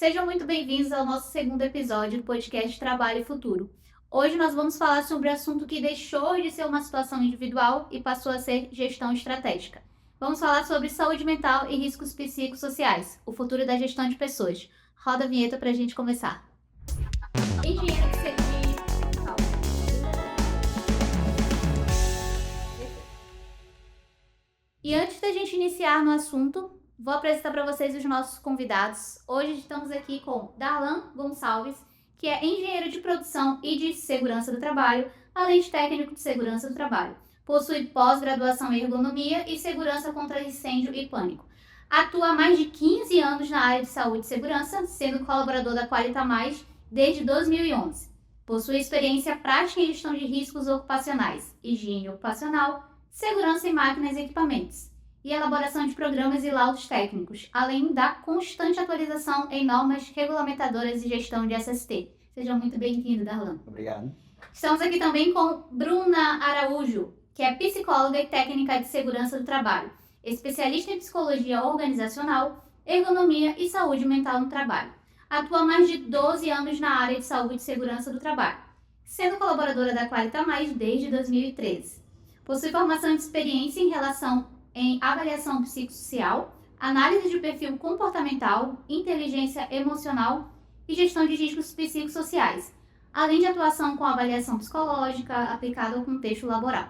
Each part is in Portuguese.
Sejam muito bem-vindos ao nosso segundo episódio do podcast Trabalho e Futuro. Hoje nós vamos falar sobre um assunto que deixou de ser uma situação individual e passou a ser gestão estratégica. Vamos falar sobre saúde mental e riscos psicossociais, o futuro da gestão de pessoas. Roda a vinheta para a gente começar. Engenheiro de E antes da gente iniciar no assunto, vou apresentar para vocês os nossos convidados. Hoje estamos aqui com Darlan Gonçalves, que é engenheiro de produção e de segurança do trabalho, além de técnico de segurança do trabalho. Possui pós-graduação em ergonomia e segurança contra incêndio e pânico. Atua há mais de 15 anos na área de saúde e segurança, sendo colaborador da Qualita Mais desde 2011. Possui experiência prática em gestão de riscos ocupacionais, higiene ocupacional, segurança em máquinas e equipamentos, e elaboração de programas e laudos técnicos, além da constante atualização em normas regulamentadoras e gestão de SST. Seja muito bem-vindo, Darlan. Obrigado. Estamos aqui também com Bruna Araújo, que é psicóloga e técnica de segurança do trabalho, especialista em psicologia organizacional, ergonomia e saúde mental no trabalho. Atua há mais de 12 anos na área de saúde e segurança do trabalho, sendo colaboradora da Qualita Mais desde 2013. Possui formação de experiência em avaliação psicossocial, análise de perfil comportamental, inteligência emocional e gestão de riscos psicossociais, além de atuação com avaliação psicológica aplicada ao contexto laboral.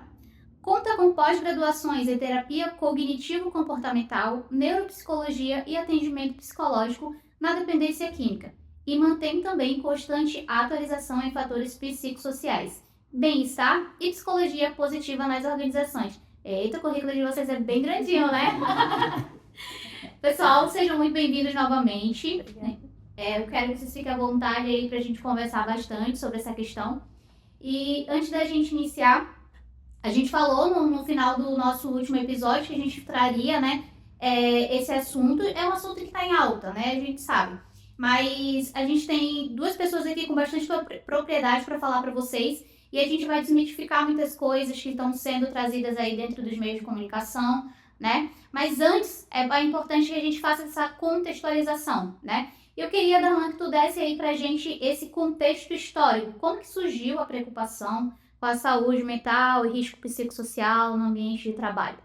Conta com pós-graduações em terapia cognitivo-comportamental, neuropsicologia e atendimento psicológico na dependência química e mantém também constante atualização em fatores psicossociais, bem-estar e psicologia positiva nas organizações. Eita, o currículo de vocês é bem grandinho, né? Pessoal, sejam muito bem-vindos novamente. Eu quero que vocês fiquem à vontade aí pra gente conversar bastante sobre essa questão. E antes da gente iniciar, a gente falou no final do nosso último episódio que a gente traria, né, esse assunto. É um assunto que está em alta, né? A gente sabe. Mas a gente tem duas pessoas aqui com bastante propriedade para falar para vocês. E a gente vai desmitificar muitas coisas que estão sendo trazidas aí dentro dos meios de comunicação, né? Mas antes, é importante que a gente faça essa contextualização, né? Eu queria, Darlan, que tu desse aí pra gente esse contexto histórico. Como que surgiu a preocupação com a saúde mental e risco psicossocial no ambiente de trabalho?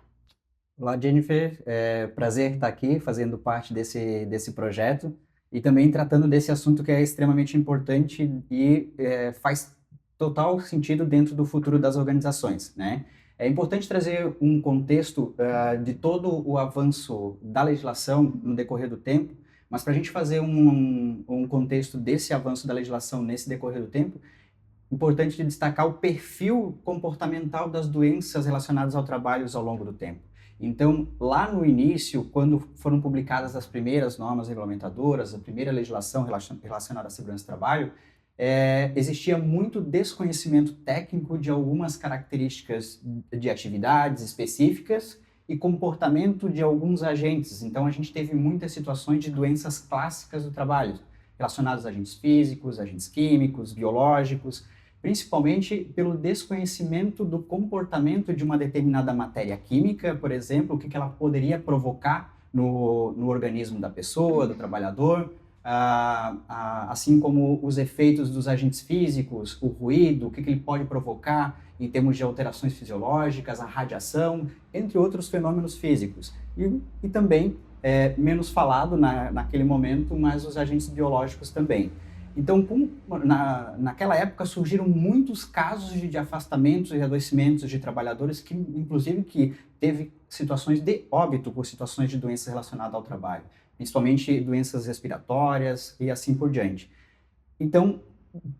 Olá, Jennifer. É prazer estar aqui fazendo parte desse projeto e também tratando desse assunto que é extremamente importante e faz total sentido dentro do futuro das organizações, né? É importante trazer um contexto de todo o avanço da legislação no decorrer do tempo, mas para a gente fazer um contexto desse avanço da legislação nesse decorrer do tempo, importante destacar o perfil comportamental das doenças relacionadas ao trabalho ao longo do tempo. Então, lá no início, quando foram publicadas as primeiras normas regulamentadoras, a primeira legislação relacionada à segurança do trabalho, existia muito desconhecimento técnico de algumas características de atividades específicas e comportamento de alguns agentes. Então, a gente teve muitas situações de doenças clássicas do trabalho, relacionadas a agentes físicos, agentes químicos, biológicos, principalmente pelo desconhecimento do comportamento de uma determinada matéria química, por exemplo, o que ela poderia provocar no organismo da pessoa, do trabalhador, assim como os efeitos dos agentes físicos, o ruído, o que ele pode provocar em termos de alterações fisiológicas, a radiação, entre outros fenômenos físicos. E também, menos falado naquele momento, mas os agentes biológicos também. Então, naquela época surgiram muitos casos de afastamentos e adoecimentos de trabalhadores, inclusive que teve situações de óbito por situações de doenças relacionadas ao trabalho, principalmente doenças respiratórias e assim por diante. Então,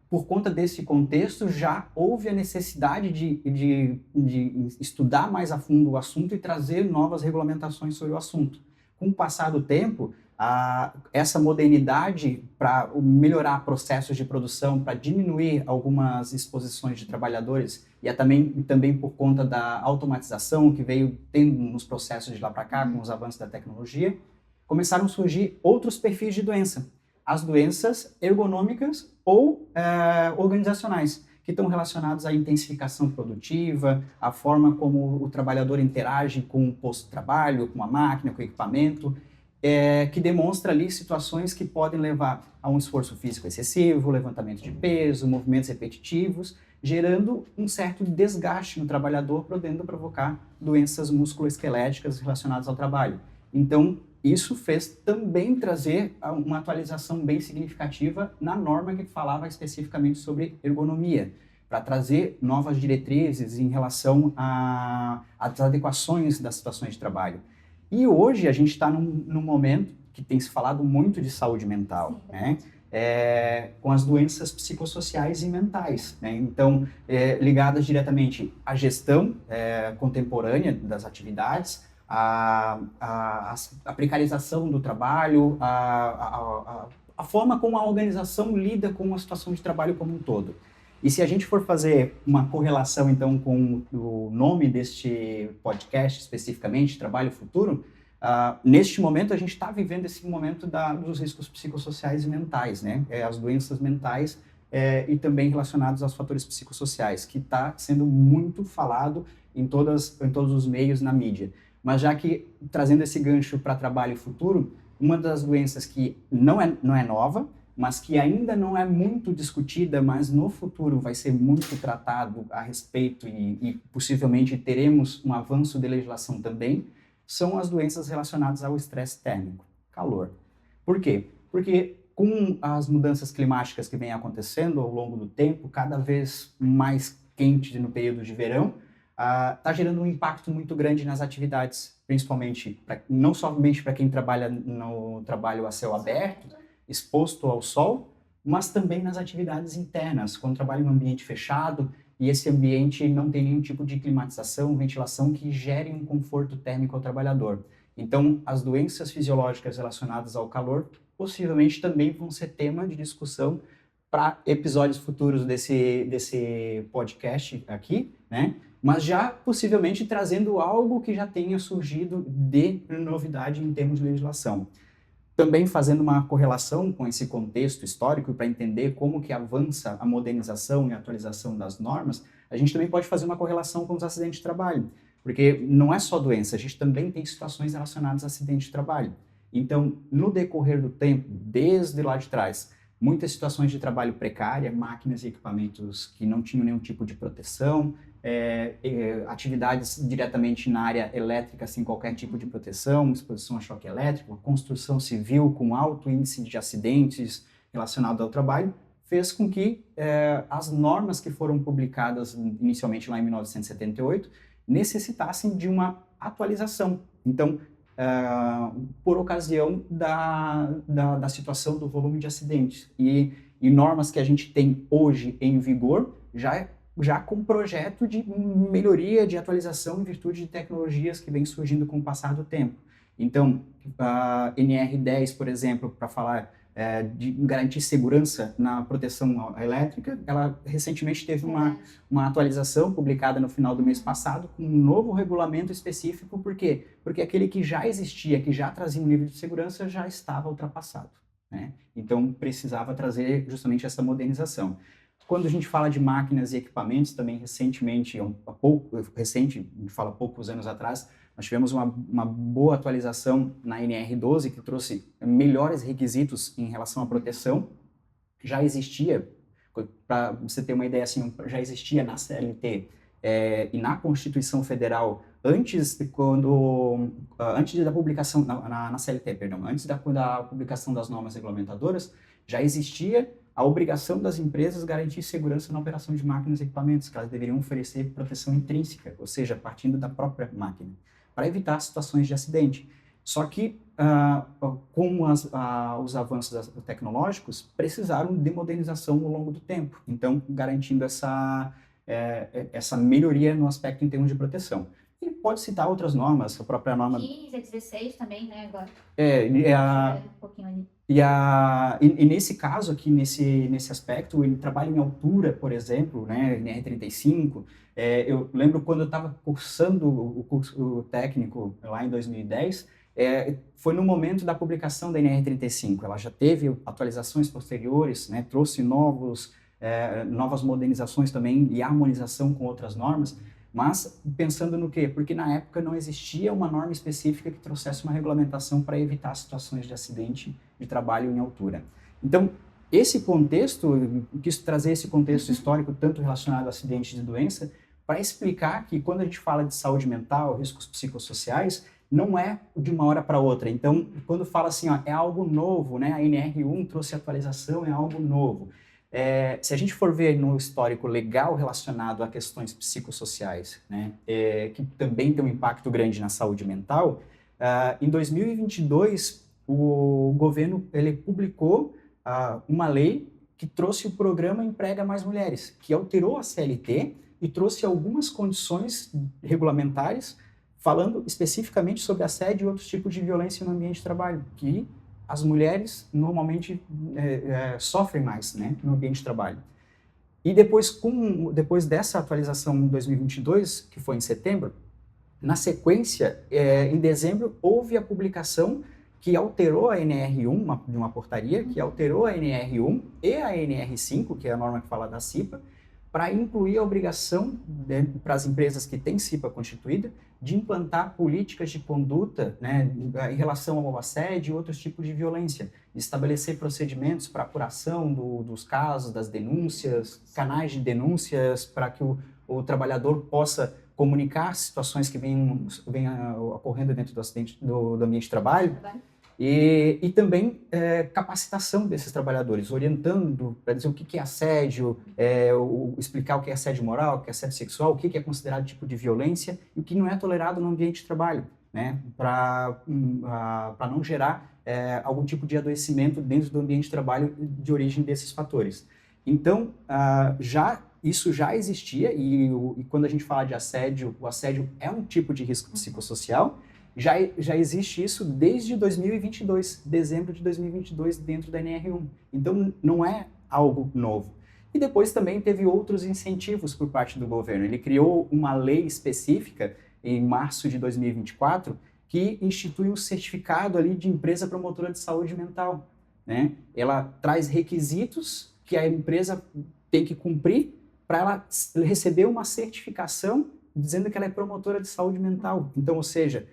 por conta desse contexto, já houve a necessidade de estudar mais a fundo o assunto e trazer novas regulamentações sobre o assunto. Com o passar do tempo, essa modernidade para melhorar processos de produção, para diminuir algumas exposições de trabalhadores e também por conta da automatização que veio tendo nos processos de lá para cá, com os avanços da tecnologia, começaram a surgir outros perfis de doença. As doenças ergonômicas ou organizacionais, que estão relacionadas à intensificação produtiva, à forma como o trabalhador interage com o posto de trabalho, com a máquina, com o equipamento. que demonstra ali situações que podem levar a um esforço físico excessivo, levantamento de peso, movimentos repetitivos, gerando um certo desgaste no trabalhador, podendo provocar doenças musculoesqueléticas relacionadas ao trabalho. Então, isso fez também trazer uma atualização bem significativa na norma que falava especificamente sobre ergonomia, para trazer novas diretrizes em relação às adequações das situações de trabalho. E hoje a gente está num momento que tem se falado muito de saúde mental, né? Com as doenças psicossociais e mentais, né? Então, ligadas diretamente à gestão contemporânea das atividades, a precarização do trabalho, a forma como a organização lida com a situação de trabalho como um todo. E se a gente for fazer uma correlação, então, com o nome deste podcast, especificamente, Trabalho Futuro, neste momento a gente está vivendo esse momento dos riscos psicossociais e mentais, né? As doenças mentais e também relacionados aos fatores psicossociais, que está sendo muito falado em todos os meios na mídia. Mas já que, trazendo esse gancho para trabalho futuro, uma das doenças que não é nova, mas que ainda não é muito discutida, mas no futuro vai ser muito tratado a respeito e possivelmente teremos um avanço de legislação também, são as doenças relacionadas ao estresse térmico, calor. Por quê? Porque com as mudanças climáticas que vêm acontecendo ao longo do tempo, cada vez mais quente no período de verão, está gerando um impacto muito grande nas atividades, principalmente, não somente para quem trabalha no trabalho a céu aberto, exposto ao sol, mas também nas atividades internas, quando trabalha em um ambiente fechado e esse ambiente não tem nenhum tipo de climatização, ventilação que gere um conforto térmico ao trabalhador. Então, as doenças fisiológicas relacionadas ao calor possivelmente também vão ser tema de discussão para episódios futuros desse podcast aqui, né? Mas já possivelmente trazendo algo que já tenha surgido de novidade em termos de legislação. Também fazendo uma correlação com esse contexto histórico para entender como que avança a modernização e a atualização das normas, a gente também pode fazer uma correlação com os acidentes de trabalho, porque não é só doença, a gente também tem situações relacionadas a acidentes de trabalho. Então, no decorrer do tempo, desde lá de trás, muitas situações de trabalho precária, máquinas e equipamentos que não tinham nenhum tipo de proteção, atividades diretamente na área elétrica sem qualquer tipo de proteção, exposição a choque elétrico, construção civil com alto índice de acidentes relacionados ao trabalho, fez com que as normas que foram publicadas inicialmente lá em 1978 necessitassem de uma atualização. Então, por ocasião da situação do volume de acidentes. E normas que a gente tem hoje em vigor já com projeto de melhoria, de atualização em virtude de tecnologias que vêm surgindo com o passar do tempo. Então, a NR10, por exemplo, para falar de garantir segurança na proteção elétrica, ela recentemente teve uma atualização publicada no final do mês passado com um novo regulamento específico. Por quê? Porque aquele que já existia, que já trazia um nível de segurança, já estava ultrapassado, né? Então, precisava trazer justamente essa modernização. Quando a gente fala de máquinas e equipamentos, também recentemente, recente, a gente fala poucos anos atrás, nós tivemos uma boa atualização na NR12 que trouxe melhores requisitos em relação à proteção. Já existia, para você ter uma ideia, assim, já existia na CLT e na Constituição Federal antes da publicação, na CLT, perdão, antes da publicação das normas regulamentadoras, já existia a obrigação das empresas garantir segurança na operação de máquinas e equipamentos, que elas deveriam oferecer proteção intrínseca, ou seja, partindo da própria máquina, para evitar situações de acidente. Só que, com os avanços tecnológicos, precisaram de modernização ao longo do tempo, então garantindo essa melhoria no aspecto em termos de proteção. E pode citar outras normas, a própria norma... 15, 16 também, né, agora. Um pouquinho ali. E nesse caso aqui, nesse aspecto, ele trabalha em altura, por exemplo, né, NR35. Eu lembro quando eu estava cursando o curso técnico lá em 2010, foi no momento da publicação da NR35. Ela já teve atualizações posteriores, né, trouxe novas modernizações também e harmonização com outras normas, Mas pensando no quê? Porque na época não existia uma norma específica que trouxesse uma regulamentação para evitar situações de acidente de trabalho em altura. Então, esse contexto, quis trazer esse contexto histórico, tanto relacionado a acidentes de doença, para explicar que quando a gente fala de saúde mental, riscos psicossociais, não é de uma hora para outra. Então, quando fala assim, ó, é algo novo, né? A NR1 trouxe atualização, é algo novo. Se a gente for ver no histórico legal relacionado a questões psicossociais, né, que também tem um impacto grande na saúde mental, em 2022, o governo ele publicou uma lei que trouxe o programa Emprega Mais Mulheres, que alterou a CLT e trouxe algumas condições regulamentares falando especificamente sobre assédio e outros tipos de violência no ambiente de trabalho, que as mulheres normalmente sofrem mais, né, no ambiente de trabalho. E depois dessa atualização em 2022, que foi em setembro, na sequência, em dezembro, houve a publicação que alterou a NR1, de uma portaria, que alterou a NR1 e a NR5, que é a norma que fala da CIPA, para incluir a obrigação para as empresas que têm CIPA constituída de implantar políticas de conduta, né, em relação ao assédio e outros tipos de violência, estabelecer procedimentos para apuração dos casos, das denúncias, canais de denúncias para que o trabalhador possa comunicar situações que venham ocorrendo dentro do acidente do ambiente de trabalho. E também capacitação desses trabalhadores, orientando para dizer o que é assédio, explicar o que é assédio moral, o que é assédio sexual, o que é considerado tipo de violência e o que não é tolerado no ambiente de trabalho, né? Para não gerar algum tipo de adoecimento dentro do ambiente de trabalho de origem desses fatores. Então, isso já existia e quando a gente fala de assédio, o assédio é um tipo de risco psicossocial. Já existe isso desde 2022, dezembro de 2022, dentro da NR1. Então, não é algo novo. E depois também teve outros incentivos por parte do governo. Ele criou uma lei específica, em março de 2024, que institui um certificado ali de empresa promotora de saúde mental, né? Ela traz requisitos que a empresa tem que cumprir para ela receber uma certificação dizendo que ela é promotora de saúde mental. Então, ou seja,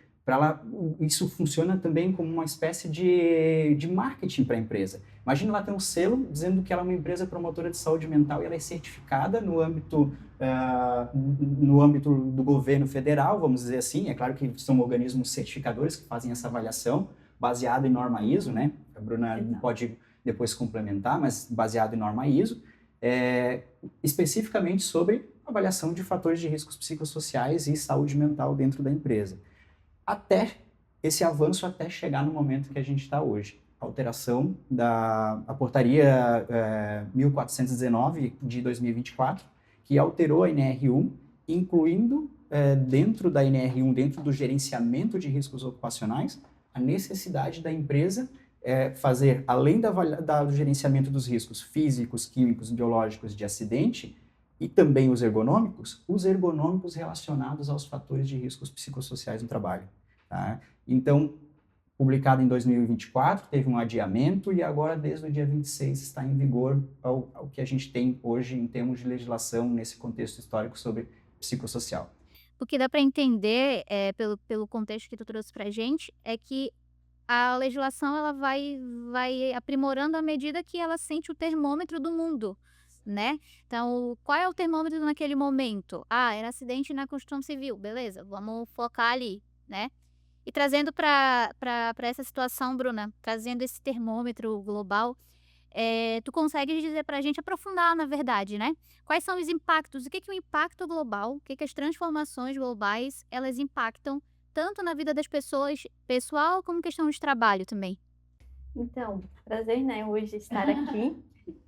isso funciona também como uma espécie de marketing para a empresa. Imagina ela ter um selo dizendo que ela é uma empresa promotora de saúde mental e ela é certificada no âmbito do governo federal, vamos dizer assim. É claro que são organismos certificadores que fazem essa avaliação baseado em norma ISO, né? A Bruna pode depois complementar, mas baseado em norma ISO, especificamente sobre avaliação de fatores de riscos psicossociais e saúde mental dentro da empresa. Até esse avanço até chegar no momento que a gente está hoje. A alteração da portaria 1419 de 2024, que alterou a NR1, incluindo dentro da NR1, dentro do gerenciamento de riscos ocupacionais, a necessidade da empresa fazer, além do gerenciamento dos riscos físicos, químicos, biológicos de acidente, e também os ergonômicos relacionados aos fatores de riscos psicossociais no trabalho. Tá? Então, publicado em 2024, teve um adiamento e agora, desde o dia 26, está em vigor ao que a gente tem hoje em termos de legislação nesse contexto histórico sobre psicossocial. O que dá para entender, pelo contexto que tu trouxe para a gente, é que a legislação ela vai aprimorando à medida que ela sente o termômetro do mundo, né? Então, qual é o termômetro naquele momento? Era acidente na construção civil, beleza, vamos focar ali, né? E trazendo para essa situação, Bruna, trazendo esse termômetro global, tu consegue dizer para a gente, aprofundar, na verdade, né? Quais são os impactos? O que o impacto global, o que as transformações globais, elas impactam tanto na vida das pessoas, pessoal, como questão de trabalho também? Então, prazer, né, hoje estar aqui.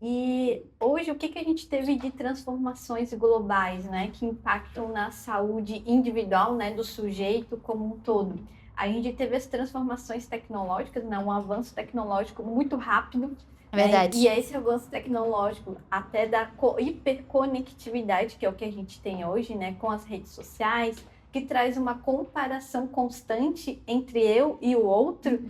E hoje, o que a gente teve de transformações globais, né, que impactam na saúde individual, né, do sujeito como um todo? A gente teve as transformações tecnológicas, né, um avanço tecnológico muito rápido. Verdade. E esse avanço tecnológico, até da hiperconectividade, que é o que a gente tem hoje, né, com as redes sociais, que traz uma comparação constante entre eu e o outro,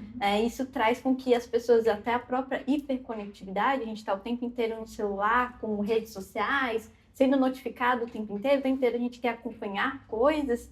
isso traz com que as pessoas, até a própria hiperconectividade, a gente está o tempo inteiro no celular, com redes sociais, sendo notificado o tempo inteiro a gente quer acompanhar coisas.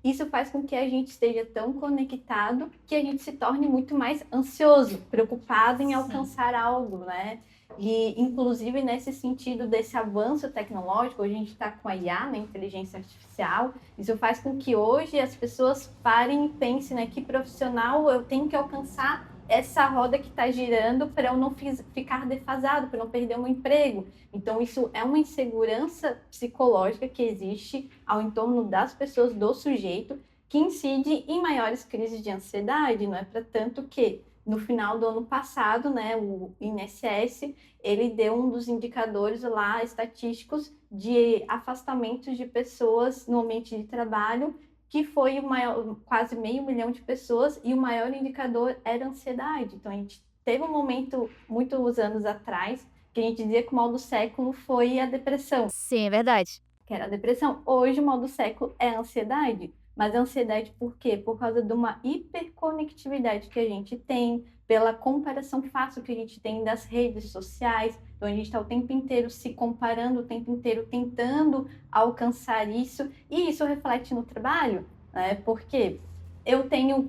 Isso faz com que a gente esteja tão conectado que a gente se torne muito mais ansioso, preocupado em alcançar algo, né? E, inclusive, nesse sentido desse avanço tecnológico, hoje a gente está com a IA, né, inteligência artificial, isso faz com que hoje as pessoas parem e pensem, né, que profissional eu tenho que alcançar essa roda que está girando para eu não ficar defasado, para não perder o meu emprego. Então, isso é uma insegurança psicológica que existe ao entorno das pessoas, do sujeito, que incide em maiores crises de ansiedade, não é para tanto que no final do ano passado, né, o INSS, ele deu um dos indicadores lá estatísticos de afastamentos de pessoas no ambiente de trabalho, que foi o maior, quase 500 mil de pessoas, e o maior indicador era a ansiedade. Então, a gente teve um momento, muitos anos atrás, que a gente dizia que o mal do século foi a depressão. Sim, é verdade. Que era a depressão. Hoje, o mal do século é a ansiedade. Mas a ansiedade por quê? Por causa de uma hiperconectividade que a gente tem, pela comparação fácil que a gente tem das redes sociais. Então, a gente está o tempo inteiro se comparando, o tempo inteiro tentando alcançar isso. E isso reflete no trabalho, né? Porque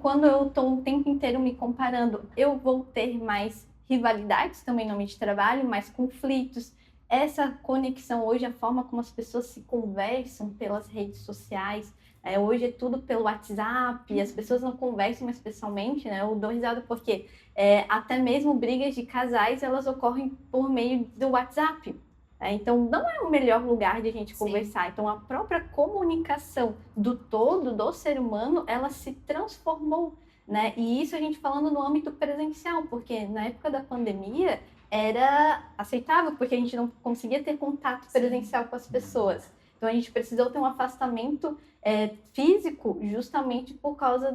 quando eu estou o tempo inteiro me comparando, eu vou ter mais rivalidades também no ambiente de trabalho, mais conflitos. Essa conexão hoje, a forma como as pessoas se conversam pelas redes sociais, hoje é tudo pelo WhatsApp, as pessoas não conversam mais pessoalmente, né? Eu dou risada porque até mesmo brigas de casais, elas ocorrem por meio do WhatsApp. Então, não é o melhor lugar de a gente conversar. Então, a própria comunicação do todo, do ser humano, ela se transformou, né? E isso a gente falando no âmbito presencial, porque na época da pandemia era aceitável, porque a gente não conseguia ter contato presencial com as pessoas. Então, a gente precisou ter um afastamento físico justamente por causa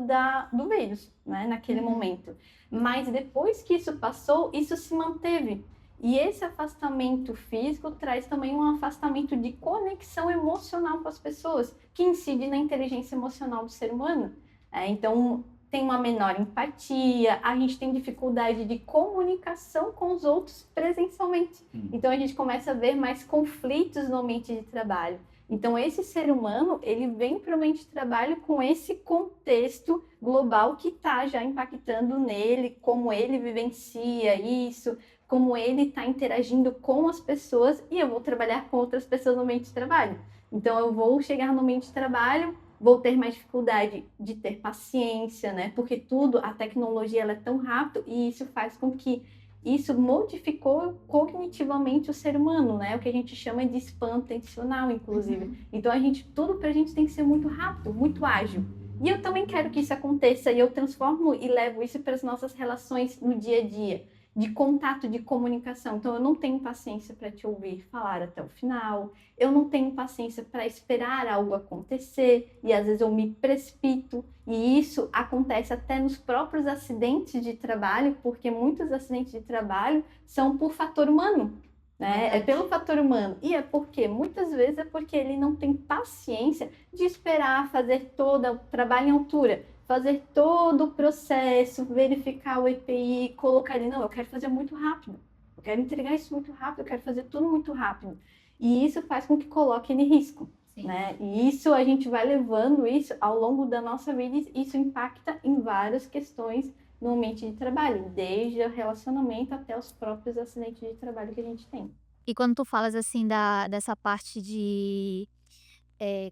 do vírus, né, naquele momento. Mas depois que isso passou, isso se manteve. E esse afastamento físico traz também um afastamento de conexão emocional com as pessoas, que incide na inteligência emocional do ser humano. Então, tem uma menor empatia, a gente tem dificuldade de comunicação com os outros presencialmente. Então, a gente começa a ver mais conflitos no ambiente de trabalho. Então, esse ser humano, ele vem para o ambiente de trabalho com esse contexto global que está já impactando nele, como ele vivencia isso, como ele está interagindo com as pessoas, e eu vou trabalhar com outras pessoas no ambiente de trabalho. Então, eu vou chegar no ambiente de trabalho, vou ter mais dificuldade de ter paciência, né? Porque a tecnologia, ela é tão rápida, e isso faz com que isso modificou cognitivamente o ser humano, né? O que a gente chama de spam atencional, inclusive. Então, tudo pra gente tem que ser muito rápido, muito ágil. E eu também quero que isso aconteça, e eu transformo e levo isso para as nossas relações no dia a dia, de contato, de comunicação. Então, eu não tenho paciência para te ouvir falar até o final, eu não tenho paciência para esperar algo acontecer, e às vezes eu me precipito, e isso acontece até nos próprios acidentes de trabalho, porque muitos acidentes de trabalho são por fator humano, né? É pelo fator humano. E é porque, muitas vezes, é porque ele não tem paciência de esperar fazer todo o trabalho em altura, fazer todo o processo, verificar o EPI, colocar ele, não, eu quero fazer muito rápido, eu quero entregar isso muito rápido, eu quero fazer tudo muito rápido. E isso faz com que coloque ele em risco, né? E isso, a gente vai levando isso ao longo da nossa vida, e isso impacta em várias questões no ambiente de trabalho, desde o relacionamento até os próprios acidentes de trabalho que a gente tem. E quando tu falas assim dessa parte de,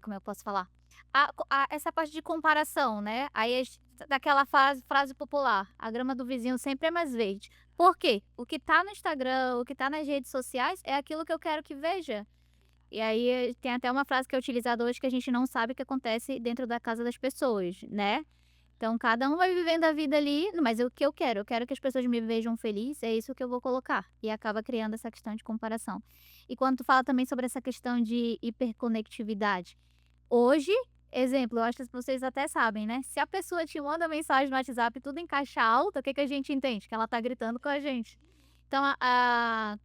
como eu posso falar? Essa parte de comparação, né? Aí daquela frase popular, a grama do vizinho sempre é mais verde. Por quê? O que tá no Instagram, o que tá nas redes sociais é aquilo que eu quero que veja. E aí tem até uma frase que é utilizada hoje que a gente não sabe o que acontece dentro da casa das pessoas, né? Então, cada um vai vivendo a vida ali, mas o que eu quero que as pessoas me vejam feliz, é isso que eu vou colocar. E acaba criando essa questão de comparação. E quando tu fala também sobre essa questão de hiperconectividade, hoje, exemplo, eu acho que vocês até sabem, né? Se a pessoa te manda mensagem no WhatsApp tudo em caixa alta, o que a gente entende? Que ela tá gritando com a gente. Então,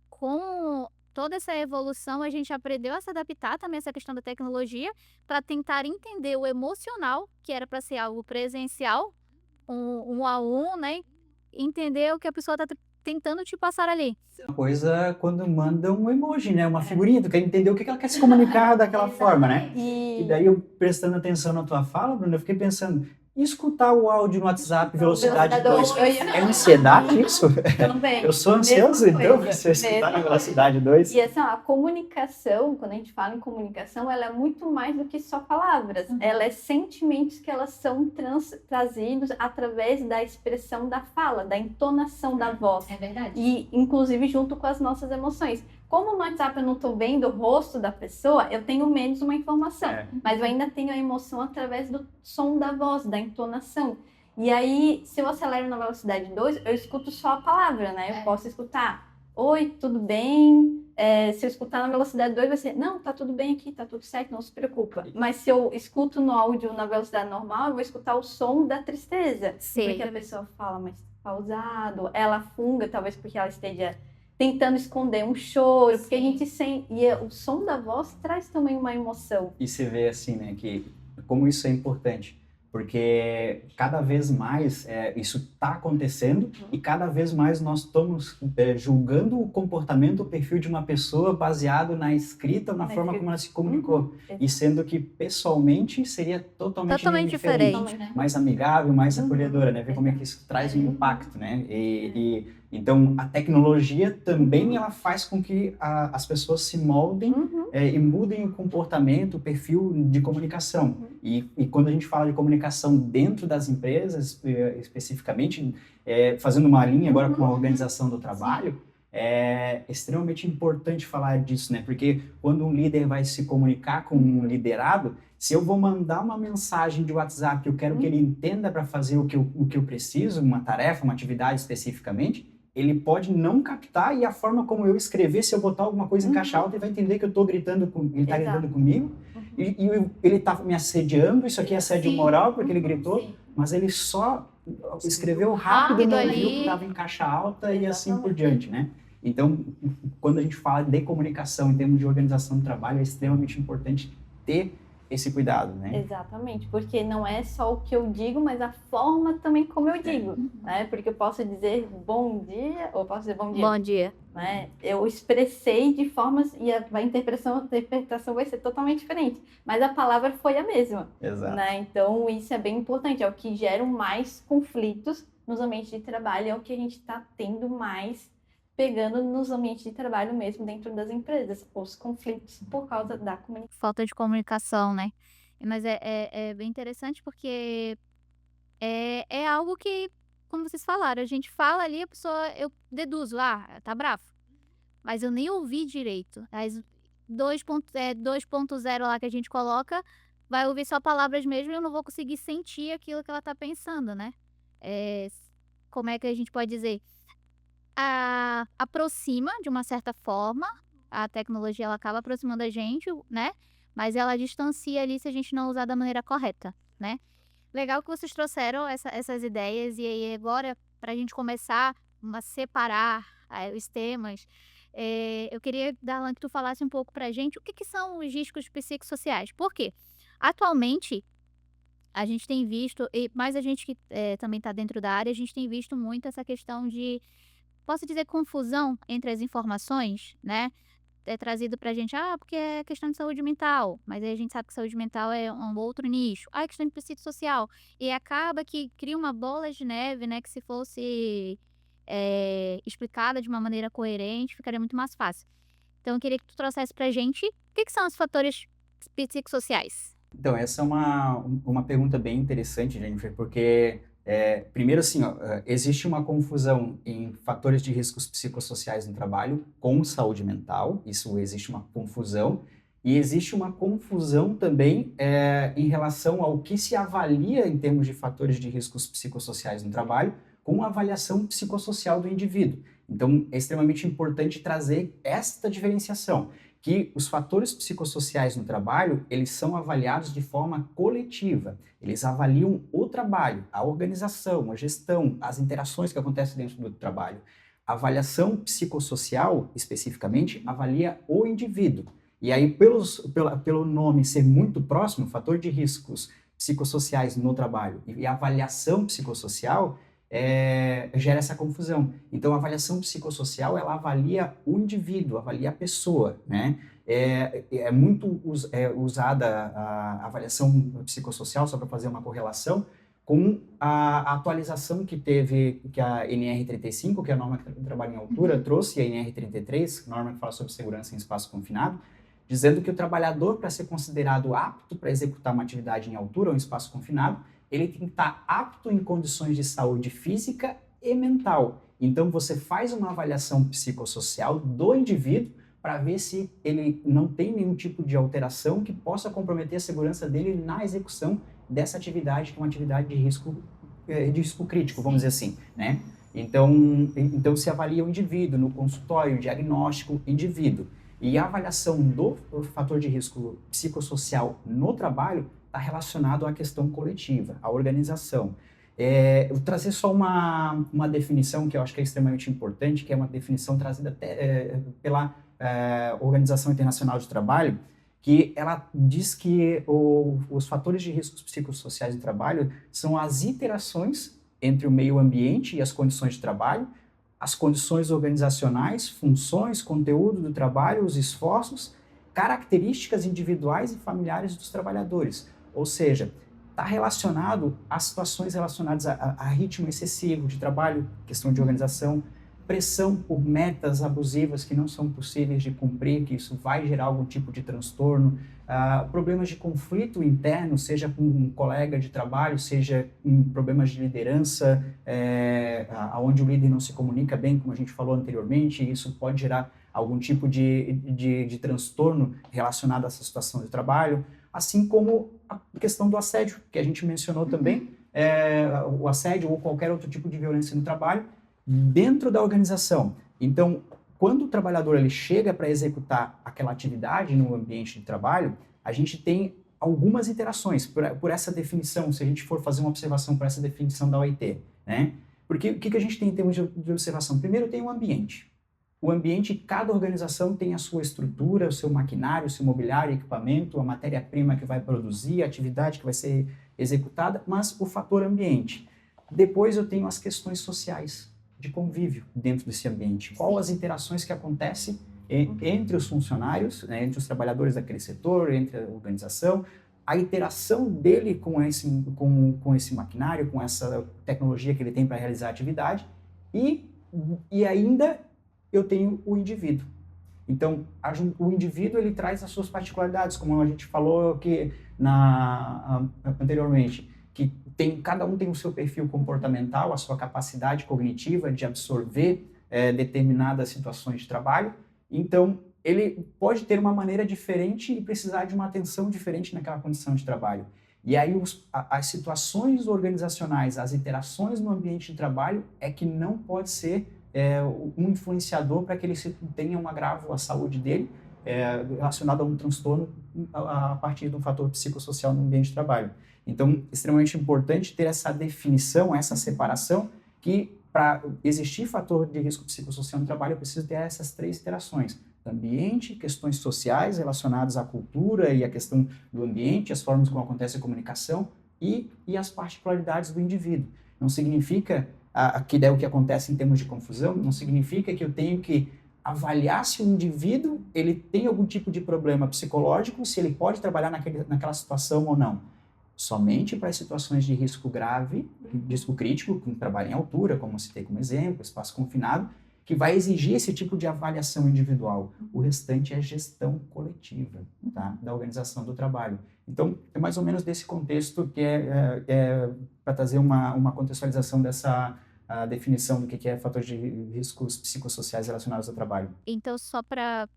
com toda essa evolução, a gente aprendeu a se adaptar também a essa questão da tecnologia para tentar entender o emocional, que era para ser algo presencial, um a um, né? Entender o que a pessoa está tentando te passar ali. Uma coisa quando manda um emoji, né? Uma figurinha, tu quer entender o que ela quer se comunicar daquela forma, né? E daí eu prestando atenção na tua fala, Bruna, eu fiquei pensando, e escutar o áudio no WhatsApp velocidade 2? É ansiedade isso? Também. Eu sou ansioso, então, se eu escutar na velocidade 2. E assim, ó, a comunicação, quando a gente fala em comunicação, ela é muito mais do que só palavras. Ela é sentimentos que elas são trazidos através da expressão da fala, da entonação da voz. É verdade. E, inclusive, junto com as nossas emoções. Como no WhatsApp eu não estou vendo o rosto da pessoa, eu tenho menos uma informação. Mas eu ainda tenho a emoção através do som da voz, da entonação. E aí, se eu acelero na velocidade 2, eu escuto só a palavra, né? Eu posso escutar, oi, tudo bem? Se eu escutar na velocidade 2, vai ser, não, tá tudo bem aqui, tá tudo certo, não se preocupa. Mas se eu escuto no áudio na velocidade normal, eu vou escutar o som da tristeza. Sim. Porque a pessoa fala mais pausado, ela funga, talvez porque ela esteja tentando esconder um choro, porque a gente sente, e o som da voz traz também uma emoção. E você vê assim, né, que como isso é importante, porque cada vez mais isso está acontecendo e cada vez mais nós estamos julgando o comportamento, o perfil de uma pessoa baseado na escrita, na forma como ela se comunicou, e sendo que pessoalmente seria totalmente diferente. Né? Mais amigável, mais acolhedora, né? Ver como é que isso traz um impacto, né? Então, a tecnologia também ela faz com que as pessoas se moldem e mudem o comportamento, o perfil de comunicação. E quando a gente fala de comunicação dentro das empresas, especificamente, fazendo uma linha agora com a organização do trabalho, é extremamente importante falar disso, né? Porque quando um líder vai se comunicar com um liderado, se eu vou mandar uma mensagem de WhatsApp que eu quero que ele entenda para fazer o que eu preciso, uma tarefa, uma atividade especificamente, ele pode não captar e a forma como eu escrever, se eu botar alguma coisa em caixa alta, ele vai entender que eu estou gritando, ele está gritando comigo e ele está me assediando, isso aqui é assédio moral porque ele gritou, mas ele só escreveu rápido no envio que estava em caixa alta e assim por diante, né? Então, quando a gente fala de comunicação em termos de organização do trabalho, é extremamente importante ter esse cuidado, né? Exatamente, porque não é só o que eu digo, mas a forma também como eu digo, né? Porque eu posso dizer bom dia, ou posso dizer bom dia. Bom dia. Né? Eu expressei de formas, e a interpretação vai ser totalmente diferente, mas a palavra foi a mesma. Exato. Né? Então, isso é bem importante, é o que gera mais conflitos nos ambientes de trabalho, é o que a gente está tendo mais pegando nos ambientes de trabalho mesmo dentro das empresas, os conflitos por causa da comunicação. Falta de comunicação, né? Mas é bem interessante porque é algo que, como vocês falaram, a gente fala ali, a pessoa, eu deduzo, tá bravo. Mas eu nem ouvi direito. As 2.0 lá que a gente coloca, vai ouvir só palavras mesmo e eu não vou conseguir sentir aquilo que ela tá pensando, né? Como é que a gente pode dizer? Aproxima de uma certa forma, a tecnologia ela acaba aproximando a gente, né? Mas ela distancia ali se a gente não usar da maneira correta, né? Legal que vocês trouxeram essas ideias e aí agora, para a gente começar a separar os temas, eu queria, Darlan, que tu falasse um pouco pra gente o que são os riscos psicossociais. Por quê? Atualmente, a gente tem visto, mas a gente que também está dentro da área, a gente tem visto muito essa questão de, posso dizer, confusão entre as informações, né? É trazido pra gente, porque é questão de saúde mental, mas aí a gente sabe que saúde mental é um outro nicho. É questão de psicossocial. E acaba que cria uma bola de neve, né? Que se fosse explicada de uma maneira coerente, ficaria muito mais fácil. Então, eu queria que tu trouxesse pra gente o que são os fatores psicossociais. Então, essa é uma pergunta bem interessante, Jennifer, porque primeiro assim, existe uma confusão em fatores de riscos psicossociais no trabalho com saúde mental, isso existe uma confusão, e existe uma confusão também em relação ao que se avalia em termos de fatores de riscos psicossociais no trabalho com a avaliação psicossocial do indivíduo. Então, é extremamente importante trazer esta diferenciação, que os fatores psicossociais no trabalho, eles são avaliados de forma coletiva. Eles avaliam o trabalho, a organização, a gestão, as interações que acontecem dentro do trabalho. A avaliação psicossocial, especificamente, avalia o indivíduo. E aí, pelo nome ser muito próximo, fator de riscos psicossociais no trabalho e a avaliação psicossocial, gera essa confusão. Então, a avaliação psicossocial, ela avalia o indivíduo, avalia a pessoa, né? É muito usada a avaliação psicossocial, só para fazer uma correlação, com a atualização que a NR35, que é a norma que trabalha em altura, trouxe, e a NR33, norma que fala sobre segurança em espaço confinado, dizendo que o trabalhador, para ser considerado apto para executar uma atividade em altura ou em espaço confinado, ele tem que estar apto em condições de saúde física e mental. Então, você faz uma avaliação psicossocial do indivíduo para ver se ele não tem nenhum tipo de alteração que possa comprometer a segurança dele na execução dessa atividade, que é uma atividade de risco crítico, vamos dizer assim, né? Então se avalia o indivíduo no consultório, diagnóstico, indivíduo. E a avaliação do fator de risco psicossocial no trabalho está relacionado à questão coletiva, à organização. Eu vou trazer só uma definição que eu acho que é extremamente importante, que é uma definição trazida até, pela Organização Internacional do Trabalho, que ela diz que os fatores de riscos psicossociais do trabalho são as interações entre o meio ambiente e as condições de trabalho, as condições organizacionais, funções, conteúdo do trabalho, os esforços, características individuais e familiares dos trabalhadores. Ou seja, está relacionado a situações relacionadas a ritmo excessivo de trabalho, questão de organização, pressão por metas abusivas que não são possíveis de cumprir, que isso vai gerar algum tipo de transtorno, problemas de conflito interno, seja com um colega de trabalho, seja em problemas de liderança, onde o líder não se comunica bem, como a gente falou anteriormente, e isso pode gerar algum tipo de transtorno relacionado a essa situação de trabalho, assim como a questão do assédio, que a gente mencionou também, o assédio ou qualquer outro tipo de violência no trabalho, dentro da organização. Então, quando o trabalhador ele chega para executar aquela atividade no ambiente de trabalho, a gente tem algumas interações por essa definição, se a gente for fazer uma observação por essa definição da OIT, né? Porque o que a gente tem em termos de observação? Primeiro tem o ambiente. O ambiente, cada organização tem a sua estrutura, o seu maquinário, o seu mobiliário, equipamento, a matéria-prima que vai produzir, a atividade que vai ser executada, mas o fator ambiente. Depois eu tenho as questões sociais, de convívio dentro desse ambiente. Qual as interações que acontecem entre os funcionários, né, entre os trabalhadores daquele setor, entre a organização, a interação dele com esse maquinário, com essa tecnologia que ele tem para realizar a atividade, e ainda eu tenho o indivíduo. Então, o indivíduo ele traz as suas particularidades, como a gente falou aqui anteriormente, que cada um tem o seu perfil comportamental, a sua capacidade cognitiva de absorver determinadas situações de trabalho. Então, ele pode ter uma maneira diferente e precisar de uma atenção diferente naquela condição de trabalho. E aí, as situações organizacionais, as interações no ambiente de trabalho é que não pode ser um influenciador para que ele tenha um agravo à saúde dele, relacionado a um transtorno a partir de um fator psicossocial no ambiente de trabalho. Então, extremamente importante ter essa definição, essa separação, que para existir fator de risco psicossocial no trabalho, eu preciso ter essas três interações. Ambiente, questões sociais relacionadas à cultura e à questão do ambiente, as formas como acontece a comunicação e as particularidades do indivíduo. Não significa que daí o que acontece em termos de confusão, não significa que eu tenho que avaliar se o indivíduo ele tem algum tipo de problema psicológico, se ele pode trabalhar naquela situação ou não. Somente para as situações de risco grave, risco crítico, com trabalho em altura, como eu citei como exemplo, espaço confinado, que vai exigir esse tipo de avaliação individual. O restante é gestão coletiva, tá? Da organização do trabalho. Então, é mais ou menos desse contexto que para trazer uma contextualização dessa definição do que é fatores de riscos psicossociais relacionados ao trabalho. Então, só para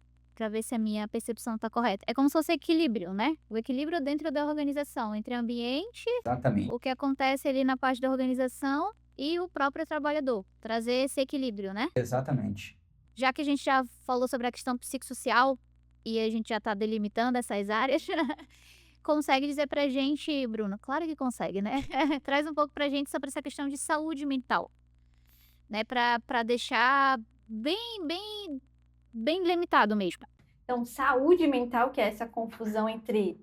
ver se a minha percepção está correta. É como se fosse equilíbrio, né? O equilíbrio dentro da organização, entre ambiente, Exatamente. o que acontece ali na parte da organização e o próprio trabalhador. Trazer esse equilíbrio, né? Exatamente. Já que a gente já falou sobre a questão psicossocial e a gente já está delimitando essas áreas, consegue dizer pra gente, Bruno? Claro que consegue, né? Traz um pouco pra gente sobre essa questão de saúde mental, né? Para deixar bem limitado mesmo. Então, saúde mental, que é essa confusão entre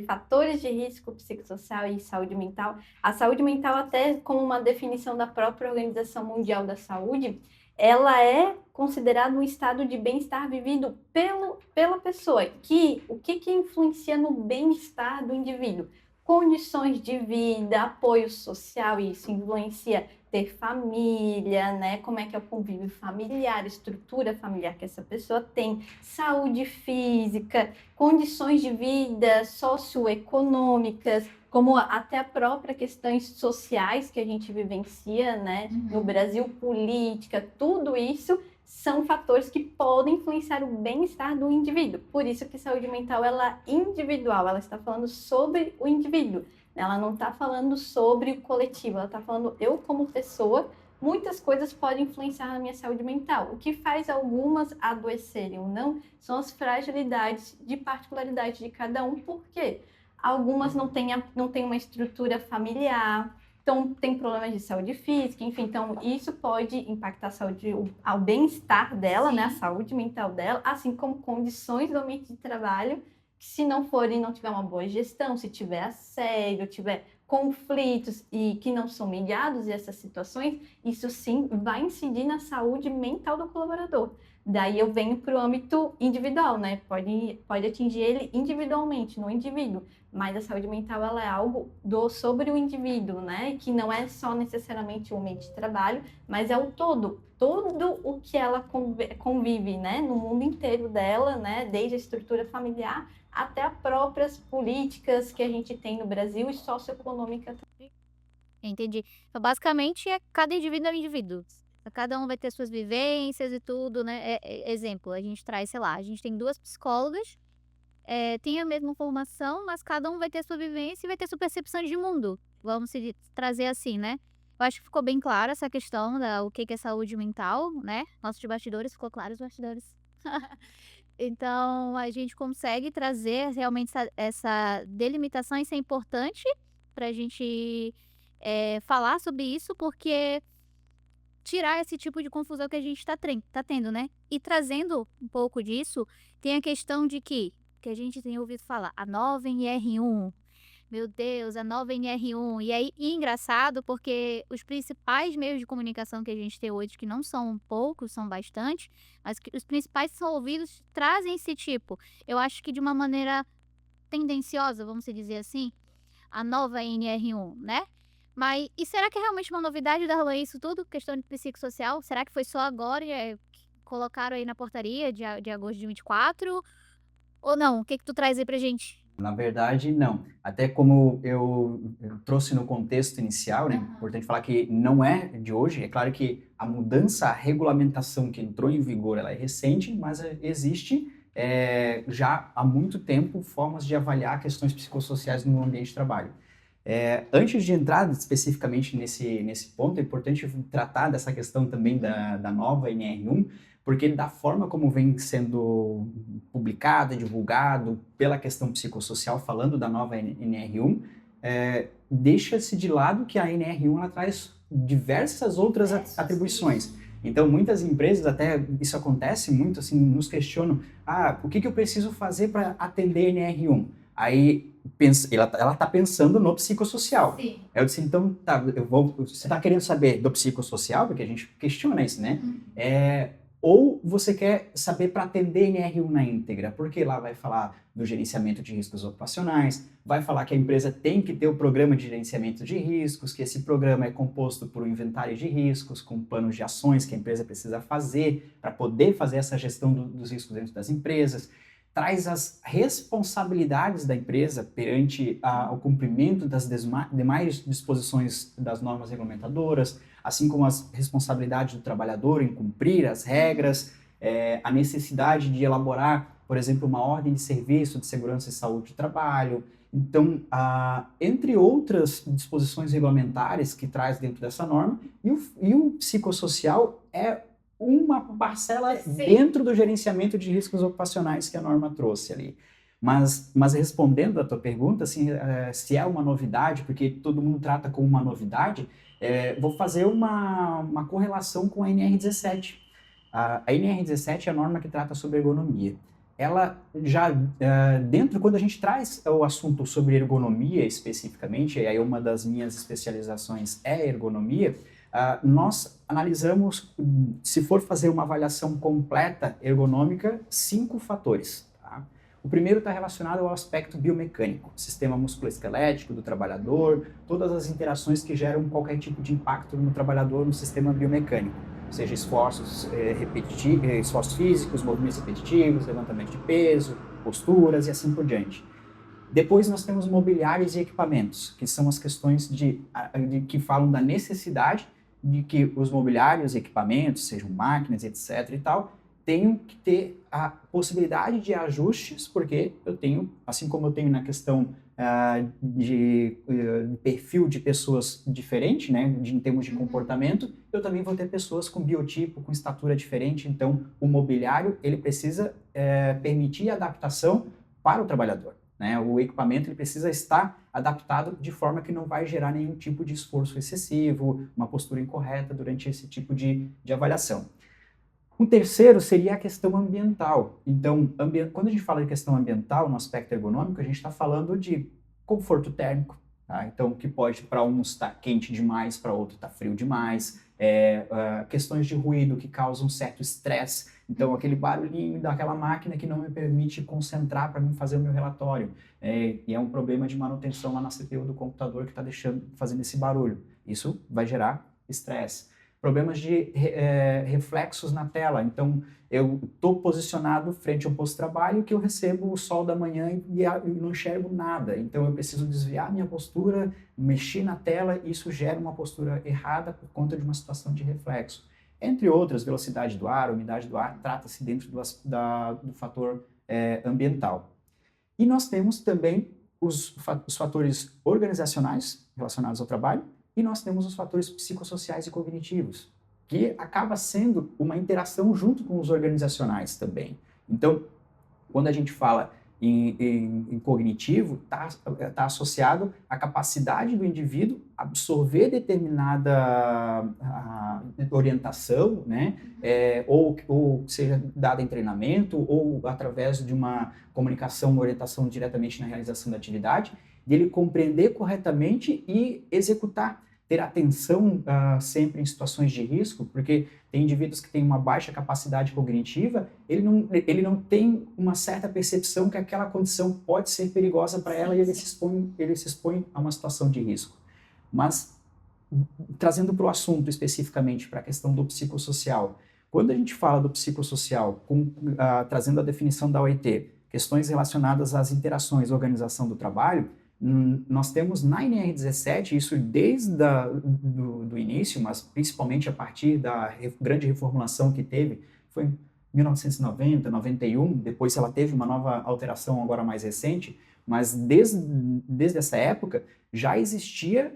fatores de risco psicossocial e saúde mental. A saúde mental, até como uma definição da própria Organização Mundial da Saúde, ela é considerada um estado de bem-estar vivido pela pessoa. O que influencia no bem-estar do indivíduo? Condições de vida, apoio social, e isso influencia ter família, né? Como é que é o convívio familiar, estrutura familiar que essa pessoa tem, saúde física, condições de vida socioeconômicas, como até a própria questões sociais que a gente vivencia, né? No Brasil, política, tudo isso são fatores que podem influenciar o bem-estar do indivíduo. Por isso que saúde mental ela é individual, ela está falando sobre o indivíduo. Ela não está falando sobre o coletivo, ela está falando eu como pessoa, muitas coisas podem influenciar na minha saúde mental. O que faz algumas adoecerem ou não são as fragilidades de particularidade de cada um, porque algumas não têm uma estrutura familiar, então tem problemas de saúde física, enfim, então isso pode impactar a saúde, ao bem-estar dela, né, a saúde mental dela, assim como condições do ambiente de trabalho, que se não tiver uma boa gestão, se tiver assédio, tiver conflitos e que não são mediados essas situações, isso sim vai incidir na saúde mental do colaborador. Daí eu venho para o âmbito individual, né? Pode atingir ele individualmente, no indivíduo, mas a saúde mental ela é algo sobre o indivíduo, né? Que não é só necessariamente o ambiente de trabalho, mas é o todo o que ela convive, né? No mundo inteiro dela, né? Desde a estrutura familiar até as próprias políticas que a gente tem no Brasil e socioeconômica também. Entendi. Então, basicamente, cada indivíduo é um indivíduo. Cada um vai ter suas vivências e tudo, né? Exemplo, a gente traz, sei lá, a gente tem 2 psicólogas, tem a mesma formação, mas cada um vai ter sua vivência e vai ter sua percepção de mundo. Vamos trazer assim, né? Eu acho que ficou bem clara essa questão o que é saúde mental, né? Nossos bastidores, ficou claro os bastidores. Então, a gente consegue trazer realmente essa delimitação, isso é importante para a gente falar sobre isso, porque tirar esse tipo de confusão que a gente tá tendo, né? E trazendo um pouco disso, tem a questão de que a gente tem ouvido falar, a nova NR1. Meu Deus, a nova NR1. E aí, engraçado, porque os principais meios de comunicação que a gente tem hoje, que não são poucos, são bastante, mas que os principais são ouvidos, trazem esse tipo. Eu acho que de uma maneira tendenciosa, vamos dizer assim, a nova NR1, né? Mas, e será que é realmente uma novidade da isso tudo? Questão de psicossocial? Será que foi só agora que colocaram aí na portaria de agosto de 24? Ou não? O que tu traz aí pra gente? Na verdade, não. Até como eu trouxe no contexto inicial, né? Importante falar que não é de hoje. É claro que a mudança, a regulamentação que entrou em vigor, ela é recente, mas existe já há muito tempo formas de avaliar questões psicossociais no ambiente de trabalho. Antes de entrar especificamente nesse ponto, é importante tratar dessa questão também da nova NR1, porque da forma como vem sendo publicado, divulgado pela questão psicossocial, falando da nova NR1, deixa-se de lado que a NR1 ela traz diversas outras atribuições. Então, muitas empresas, até isso acontece muito, assim, nos questionam, o que eu preciso fazer para atender a NR1? Aí, ela está pensando no psicossocial. Sim. Eu disse, então, você está querendo saber do psicossocial? Porque a gente questiona isso, né? Ou você quer saber para atender NR1 na íntegra, porque lá vai falar do gerenciamento de riscos ocupacionais, vai falar que a empresa tem que ter o programa de gerenciamento de riscos, que esse programa é composto por um inventário de riscos, com planos de ações que a empresa precisa fazer para poder fazer essa gestão dos riscos dentro das empresas, traz as responsabilidades da empresa perante o cumprimento das demais disposições das normas regulamentadoras, assim como as responsabilidades do trabalhador em cumprir as regras, a necessidade de elaborar, por exemplo, uma ordem de serviço de segurança e saúde do trabalho. Então, entre outras disposições regulamentares que traz dentro dessa norma, e o psicossocial é uma parcela dentro do gerenciamento de riscos ocupacionais que a norma trouxe ali. Mas respondendo a tua pergunta, assim, se é uma novidade, porque todo mundo trata como uma novidade, vou fazer uma correlação com a NR17. A NR17 é a norma que trata sobre ergonomia. ela já, dentro, quando a gente traz o assunto sobre ergonomia especificamente, e aí uma das minhas especializações é ergonomia, nós analisamos, se for fazer uma avaliação completa ergonômica, 5 fatores. Tá? O primeiro está relacionado ao aspecto biomecânico, sistema musculoesquelético do trabalhador, todas as interações que geram qualquer tipo de impacto no trabalhador no sistema biomecânico, seja esforços esforços físicos, movimentos repetitivos, levantamento de peso, posturas e assim por diante. Depois nós temos mobiliários e equipamentos, que são as questões que falam da necessidade de que os mobiliários e equipamentos, sejam máquinas, etc. e tal, tenham que ter a possibilidade de ajustes, porque eu tenho, assim como eu tenho na questão de perfil de pessoas diferente, né, em termos de comportamento, eu também vou ter pessoas com biotipo, com estatura diferente, então o mobiliário ele precisa permitir adaptação para o trabalhador. Né? O equipamento ele precisa estar adaptado de forma que não vai gerar nenhum tipo de esforço excessivo, uma postura incorreta durante esse tipo de avaliação. Um terceiro seria a questão ambiental. Então, quando a gente fala de questão ambiental no aspecto ergonômico, a gente está falando de conforto térmico. Tá? Então, que pode para uns estar quente demais, para outro estar frio demais. Questões de ruído que causam um certo estresse. Então, aquele barulhinho daquela máquina que não me permite concentrar para mim fazer o meu relatório. E é um problema de manutenção lá na CPU do computador que está fazendo esse barulho. Isso vai gerar estresse. Problemas de reflexos na tela. Então, eu estou posicionado frente ao posto de trabalho que eu recebo o sol da manhã e não enxergo nada. Então, eu preciso desviar minha postura, mexer na tela e isso gera uma postura errada por conta de uma situação de reflexo. Entre outras, velocidade do ar, umidade do ar, trata-se dentro do fator ambiental. E nós temos também os fatores organizacionais relacionados ao trabalho, e nós temos os fatores psicossociais e cognitivos, que acaba sendo uma interação junto com os organizacionais também. Então, quando a gente fala em cognitivo, está associado à capacidade do indivíduo absorver determinada orientação, né? Ou seja dada em treinamento, ou através de uma comunicação, uma orientação diretamente na realização da atividade, dele compreender corretamente e executar. Ter atenção sempre em situações de risco, porque tem indivíduos que têm uma baixa capacidade cognitiva, ele não tem uma certa percepção que aquela condição pode ser perigosa para ela e ele se expõe a uma situação de risco. Mas, trazendo para o assunto especificamente, para a questão do psicossocial, quando a gente fala do psicossocial, trazendo a definição da OIT, questões relacionadas às interações, organização do trabalho, nós temos na NR17, isso desde do início, mas principalmente a partir da grande reformulação que teve, foi em 1990, 91, depois ela teve uma nova alteração agora mais recente, mas desde essa época já existia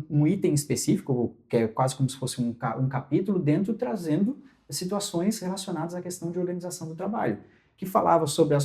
um item específico, que é quase como se fosse um capítulo dentro, trazendo situações relacionadas à questão de organização do trabalho, que falava sobre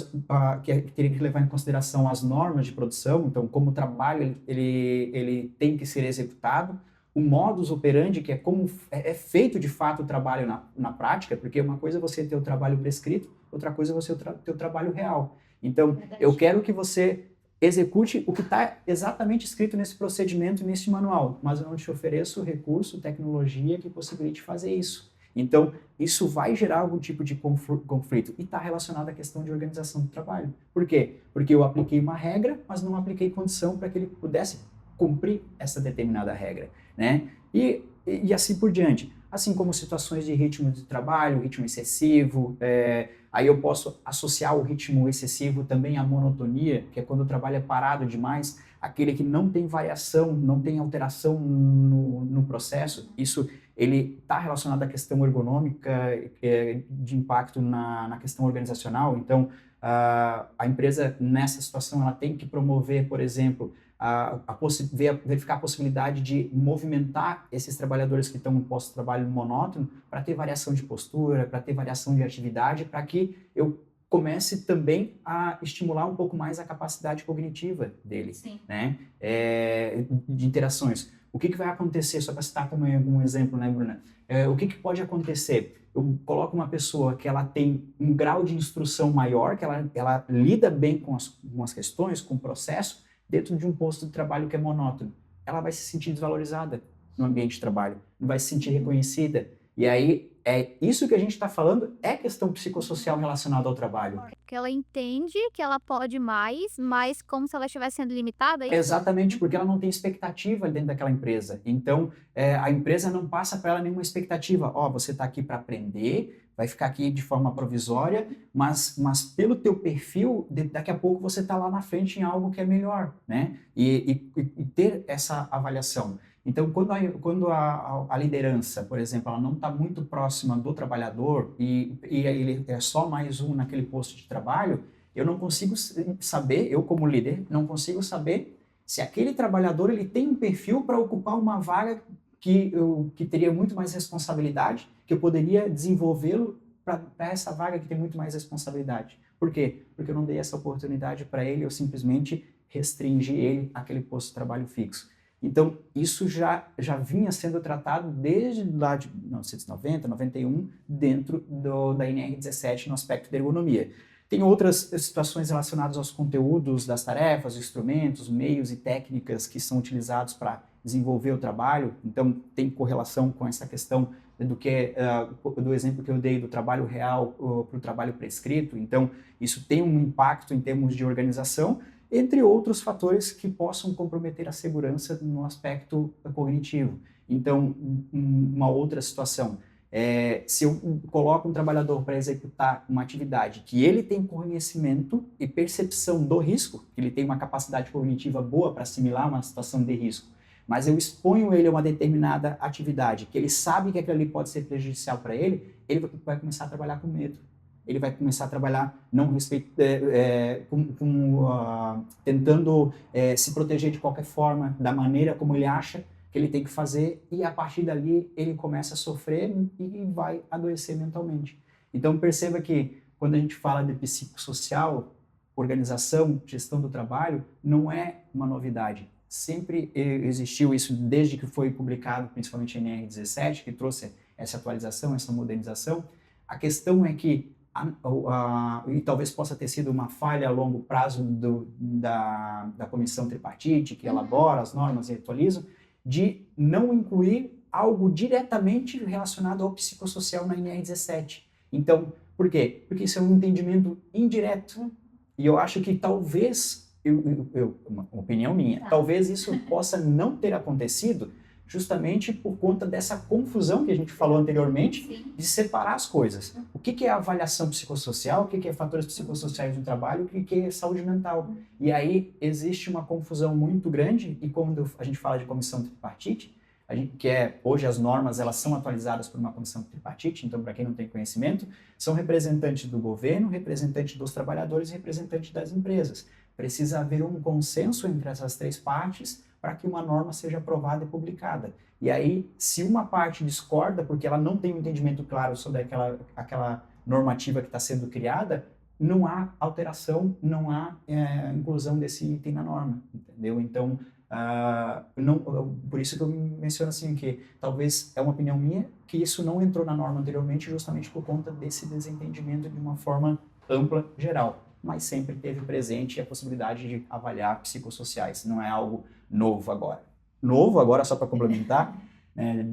que teria que levar em consideração as normas de produção, então como o trabalho ele tem que ser executado, o modus operandi, que é como é feito de fato o trabalho na prática, porque uma coisa é você ter o trabalho prescrito, outra coisa é você ter o trabalho real. Então, eu quero que você execute o que está exatamente escrito nesse procedimento, nesse manual, mas eu não te ofereço recurso, tecnologia que possibilite fazer isso. Então, isso vai gerar algum tipo de conflito e está relacionado à questão de organização do trabalho. Por quê? Porque eu apliquei uma regra, mas não apliquei condição para que ele pudesse cumprir essa determinada regra, né? E assim por diante. Assim como situações de ritmo de trabalho, ritmo excessivo, aí eu posso associar o ritmo excessivo também à monotonia, que é quando o trabalho é parado demais, aquele que não tem variação, não tem alteração no processo. Isso ele está relacionado à questão ergonômica, de impacto na questão organizacional. Então, a empresa, nessa situação, ela tem que promover, por exemplo, verificar a possibilidade de movimentar esses trabalhadores que estão em posto de trabalho monótono para ter variação de postura, para ter variação de atividade, para que eu comece também a estimular um pouco mais a capacidade cognitiva dele, né? De interações. O que vai acontecer, só para citar como um exemplo, né, Bruna? O que pode acontecer? eu coloco uma pessoa que ela tem um grau de instrução maior, que ela lida bem com as questões, com o processo, dentro de um posto de trabalho que é monótono. Ela vai se sentir desvalorizada no ambiente de trabalho, não vai se sentir reconhecida. E aí, é isso que a gente está falando, é questão psicossocial relacionada ao trabalho. Porque ela entende que ela pode mais, mas como se ela estivesse sendo limitada, é isso? Exatamente, porque ela não tem expectativa dentro daquela empresa. Então, a empresa não passa para ela nenhuma expectativa. Ó, você está aqui para aprender, vai ficar aqui de forma provisória, mas pelo teu perfil, daqui a pouco você está lá na frente em algo que é melhor, né? E ter essa avaliação. Então, quando a liderança, por exemplo, ela não está muito próxima do trabalhador e ele é só mais um naquele posto de trabalho, eu não consigo saber, eu como líder, não consigo saber se aquele trabalhador ele tem um perfil para ocupar uma vaga que teria muito mais responsabilidade, que eu poderia desenvolvê-lo para essa vaga que tem muito mais responsabilidade. Por quê? Porque eu não dei essa oportunidade para ele, eu simplesmente restringi ele àquele posto de trabalho fixo. Então, isso já vinha sendo tratado desde lá de 1990, 91, dentro da NR17 no aspecto da ergonomia. Tem outras situações relacionadas aos conteúdos das tarefas, instrumentos, meios e técnicas que são utilizados para desenvolver o trabalho. Então, tem correlação com essa questão do exemplo que eu dei do trabalho real para o trabalho prescrito. Então, isso tem um impacto em termos de organização, entre outros fatores que possam comprometer a segurança no aspecto cognitivo. Então, uma outra situação, se eu coloco um trabalhador para executar uma atividade que ele tem conhecimento e percepção do risco, ele tem uma capacidade cognitiva boa para assimilar uma situação de risco, mas eu exponho ele a uma determinada atividade, que ele sabe que aquilo ali pode ser prejudicial para ele vai começar a trabalhar com medo. Ele vai começar a trabalhar tentando se proteger de qualquer forma, da maneira como ele acha que ele tem que fazer, e a partir dali ele começa a sofrer e vai adoecer mentalmente. Então perceba que quando a gente fala de psicossocial, organização, gestão do trabalho, não é uma novidade. Sempre existiu isso desde que foi publicado, principalmente a NR17, que trouxe essa atualização, essa modernização. A questão é que e talvez possa ter sido uma falha a longo prazo da comissão tripartite, que elabora as normas e atualiza, de não incluir algo diretamente relacionado ao psicossocial na NR17. Então, por quê? Porque isso é um entendimento indireto. E eu acho que talvez, uma opinião minha, talvez isso possa não ter acontecido justamente por conta dessa confusão que a gente falou anteriormente, Sim. de separar as coisas. O que é avaliação psicossocial, o que é fatores psicossociais no trabalho, o que é saúde mental. E aí existe uma confusão muito grande, e quando a gente fala de comissão tripartite, hoje as normas elas são atualizadas por uma comissão tripartite, então para quem não tem conhecimento, são representantes do governo, representantes dos trabalhadores e representantes das empresas. Precisa haver um consenso entre essas três partes para que uma norma seja aprovada e publicada. E aí, se uma parte discorda, porque ela não tem um entendimento claro sobre aquela normativa que está sendo criada, não há alteração, não há inclusão desse item na norma, entendeu? Então, por isso que eu menciono assim, que talvez é uma opinião minha, que isso não entrou na norma anteriormente justamente por conta desse desentendimento de uma forma ampla, geral. Mas sempre teve presente a possibilidade de avaliar psicossociais. Não é algo novo agora. Novo agora, só para complementar,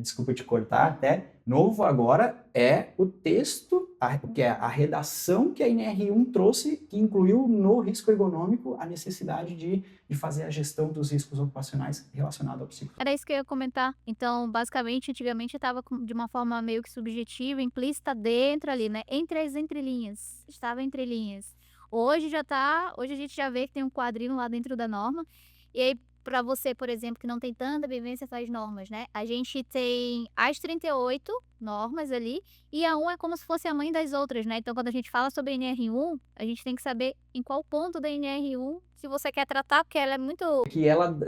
desculpa te cortar até, novo agora é o texto, que é a redação que a NR1 trouxe, que incluiu no risco ergonômico a necessidade de fazer a gestão dos riscos ocupacionais relacionados ao psicossocial. Era isso que eu ia comentar. Então, basicamente, antigamente estava de uma forma meio que subjetiva, implícita dentro ali, né? Entre as entrelinhas. Estava entre linhas. Hoje a gente já vê que tem um quadrinho lá dentro da norma. E aí, para você, por exemplo, que não tem tanta vivência com as normas, né? A gente tem as 38 normas ali, e a 1 é como se fosse a mãe das outras, né? Então, quando a gente fala sobre a NR1, a gente tem que saber em qual ponto da NR1, se você quer tratar, porque ela é muito... Que ela,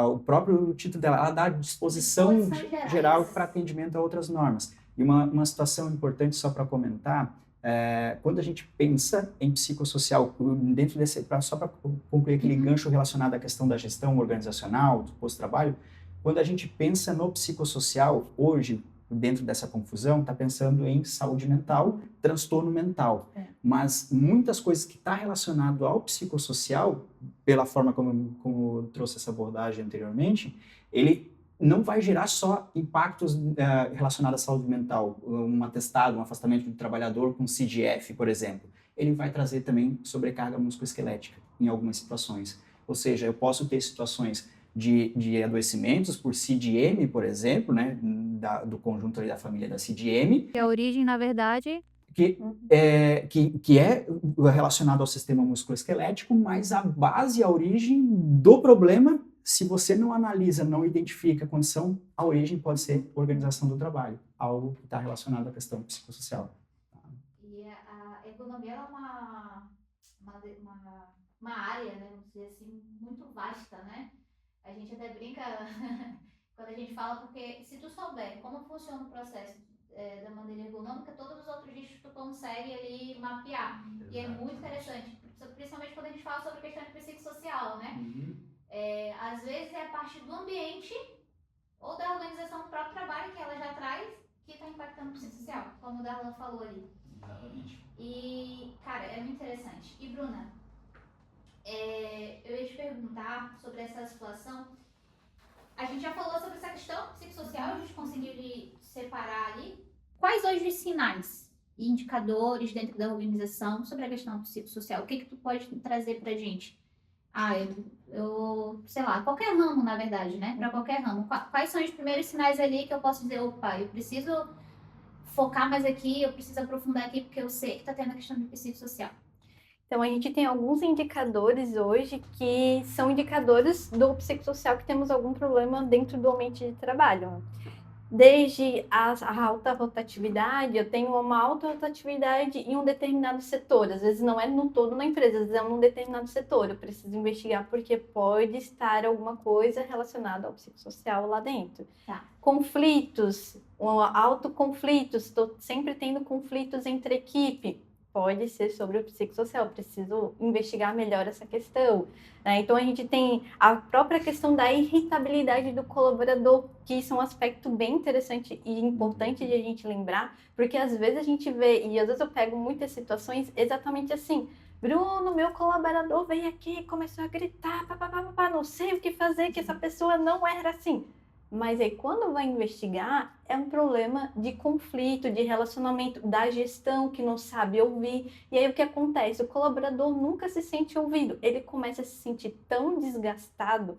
o próprio título dela, ela dá disposição geral para atendimento a outras normas. E uma situação importante só para comentar, quando a gente pensa em psicossocial, dentro desse, só para concluir aquele gancho relacionado à questão da gestão organizacional, do posto de trabalho, quando a gente pensa no psicossocial, hoje, dentro dessa confusão, está pensando em saúde mental, transtorno mental. Mas muitas coisas que estão relacionadas ao psicossocial, pela forma como eu trouxe essa abordagem anteriormente, ele não vai gerar só impactos relacionados à saúde mental, um atestado, um afastamento do trabalhador com CDF, por exemplo. Ele vai trazer também sobrecarga musculoesquelética em algumas situações. Ou seja, eu posso ter situações de adoecimentos por CDM, por exemplo, né, do conjunto ali da família da CDM. Que a origem, na verdade... Que é relacionado ao sistema musculoesquelético, mas a base, a origem do problema, se você não analisa, não identifica a condição, a origem pode ser organização do trabalho, algo que está relacionado à questão psicossocial. E a ergonomia é uma área, né, vamos dizer assim, muito vasta, né? A gente até brinca quando a gente fala, porque se tu souber como funciona o processo da maneira ergonômica, todos os outros dias tu consegue ali mapear. Exato. E é muito interessante, principalmente quando a gente fala sobre questão de psicossocial, né? Às vezes é a parte do ambiente ou da organização do próprio trabalho que ela já traz que está impactando o psicossocial, como o Darlan falou ali. Exatamente. E, cara, é muito interessante. E, Bruna, eu ia te perguntar sobre essa situação. A gente já falou sobre essa questão psicossocial, a gente conseguiu separar ali. Quais hoje os sinais e indicadores dentro da organização sobre a questão psicossocial? O que tu pode trazer pra gente? Eu sei lá, qualquer ramo, na verdade, né? Para qualquer ramo. Quais são os primeiros sinais ali que eu posso dizer, opa, eu preciso focar mais aqui, eu preciso aprofundar aqui, porque eu sei que tá tendo a questão do psicossocial. Então, a gente tem alguns indicadores hoje que são indicadores do psicossocial que temos algum problema dentro do ambiente de trabalho. Desde a alta rotatividade, eu tenho uma alta rotatividade em um determinado setor. Às vezes não é no todo na empresa, às vezes é num determinado setor. Eu preciso investigar porque pode estar alguma coisa relacionada ao psicossocial lá dentro. Tá. Conflitos, autoconflitos, estou sempre tendo conflitos entre equipe. Pode ser sobre o psicossocial, preciso investigar melhor essa questão. Né? Então, a gente tem a própria questão da irritabilidade do colaborador, que isso é um aspecto bem interessante e importante de a gente lembrar, porque às vezes a gente vê, e às vezes eu pego muitas situações exatamente assim, Bruno, meu colaborador veio aqui e começou a gritar, não sei o que fazer, que essa pessoa não era assim. Mas aí, quando vai investigar, é um problema de conflito, de relacionamento, da gestão que não sabe ouvir. E aí, o que acontece? O colaborador nunca se sente ouvido. Ele começa a se sentir tão desgastado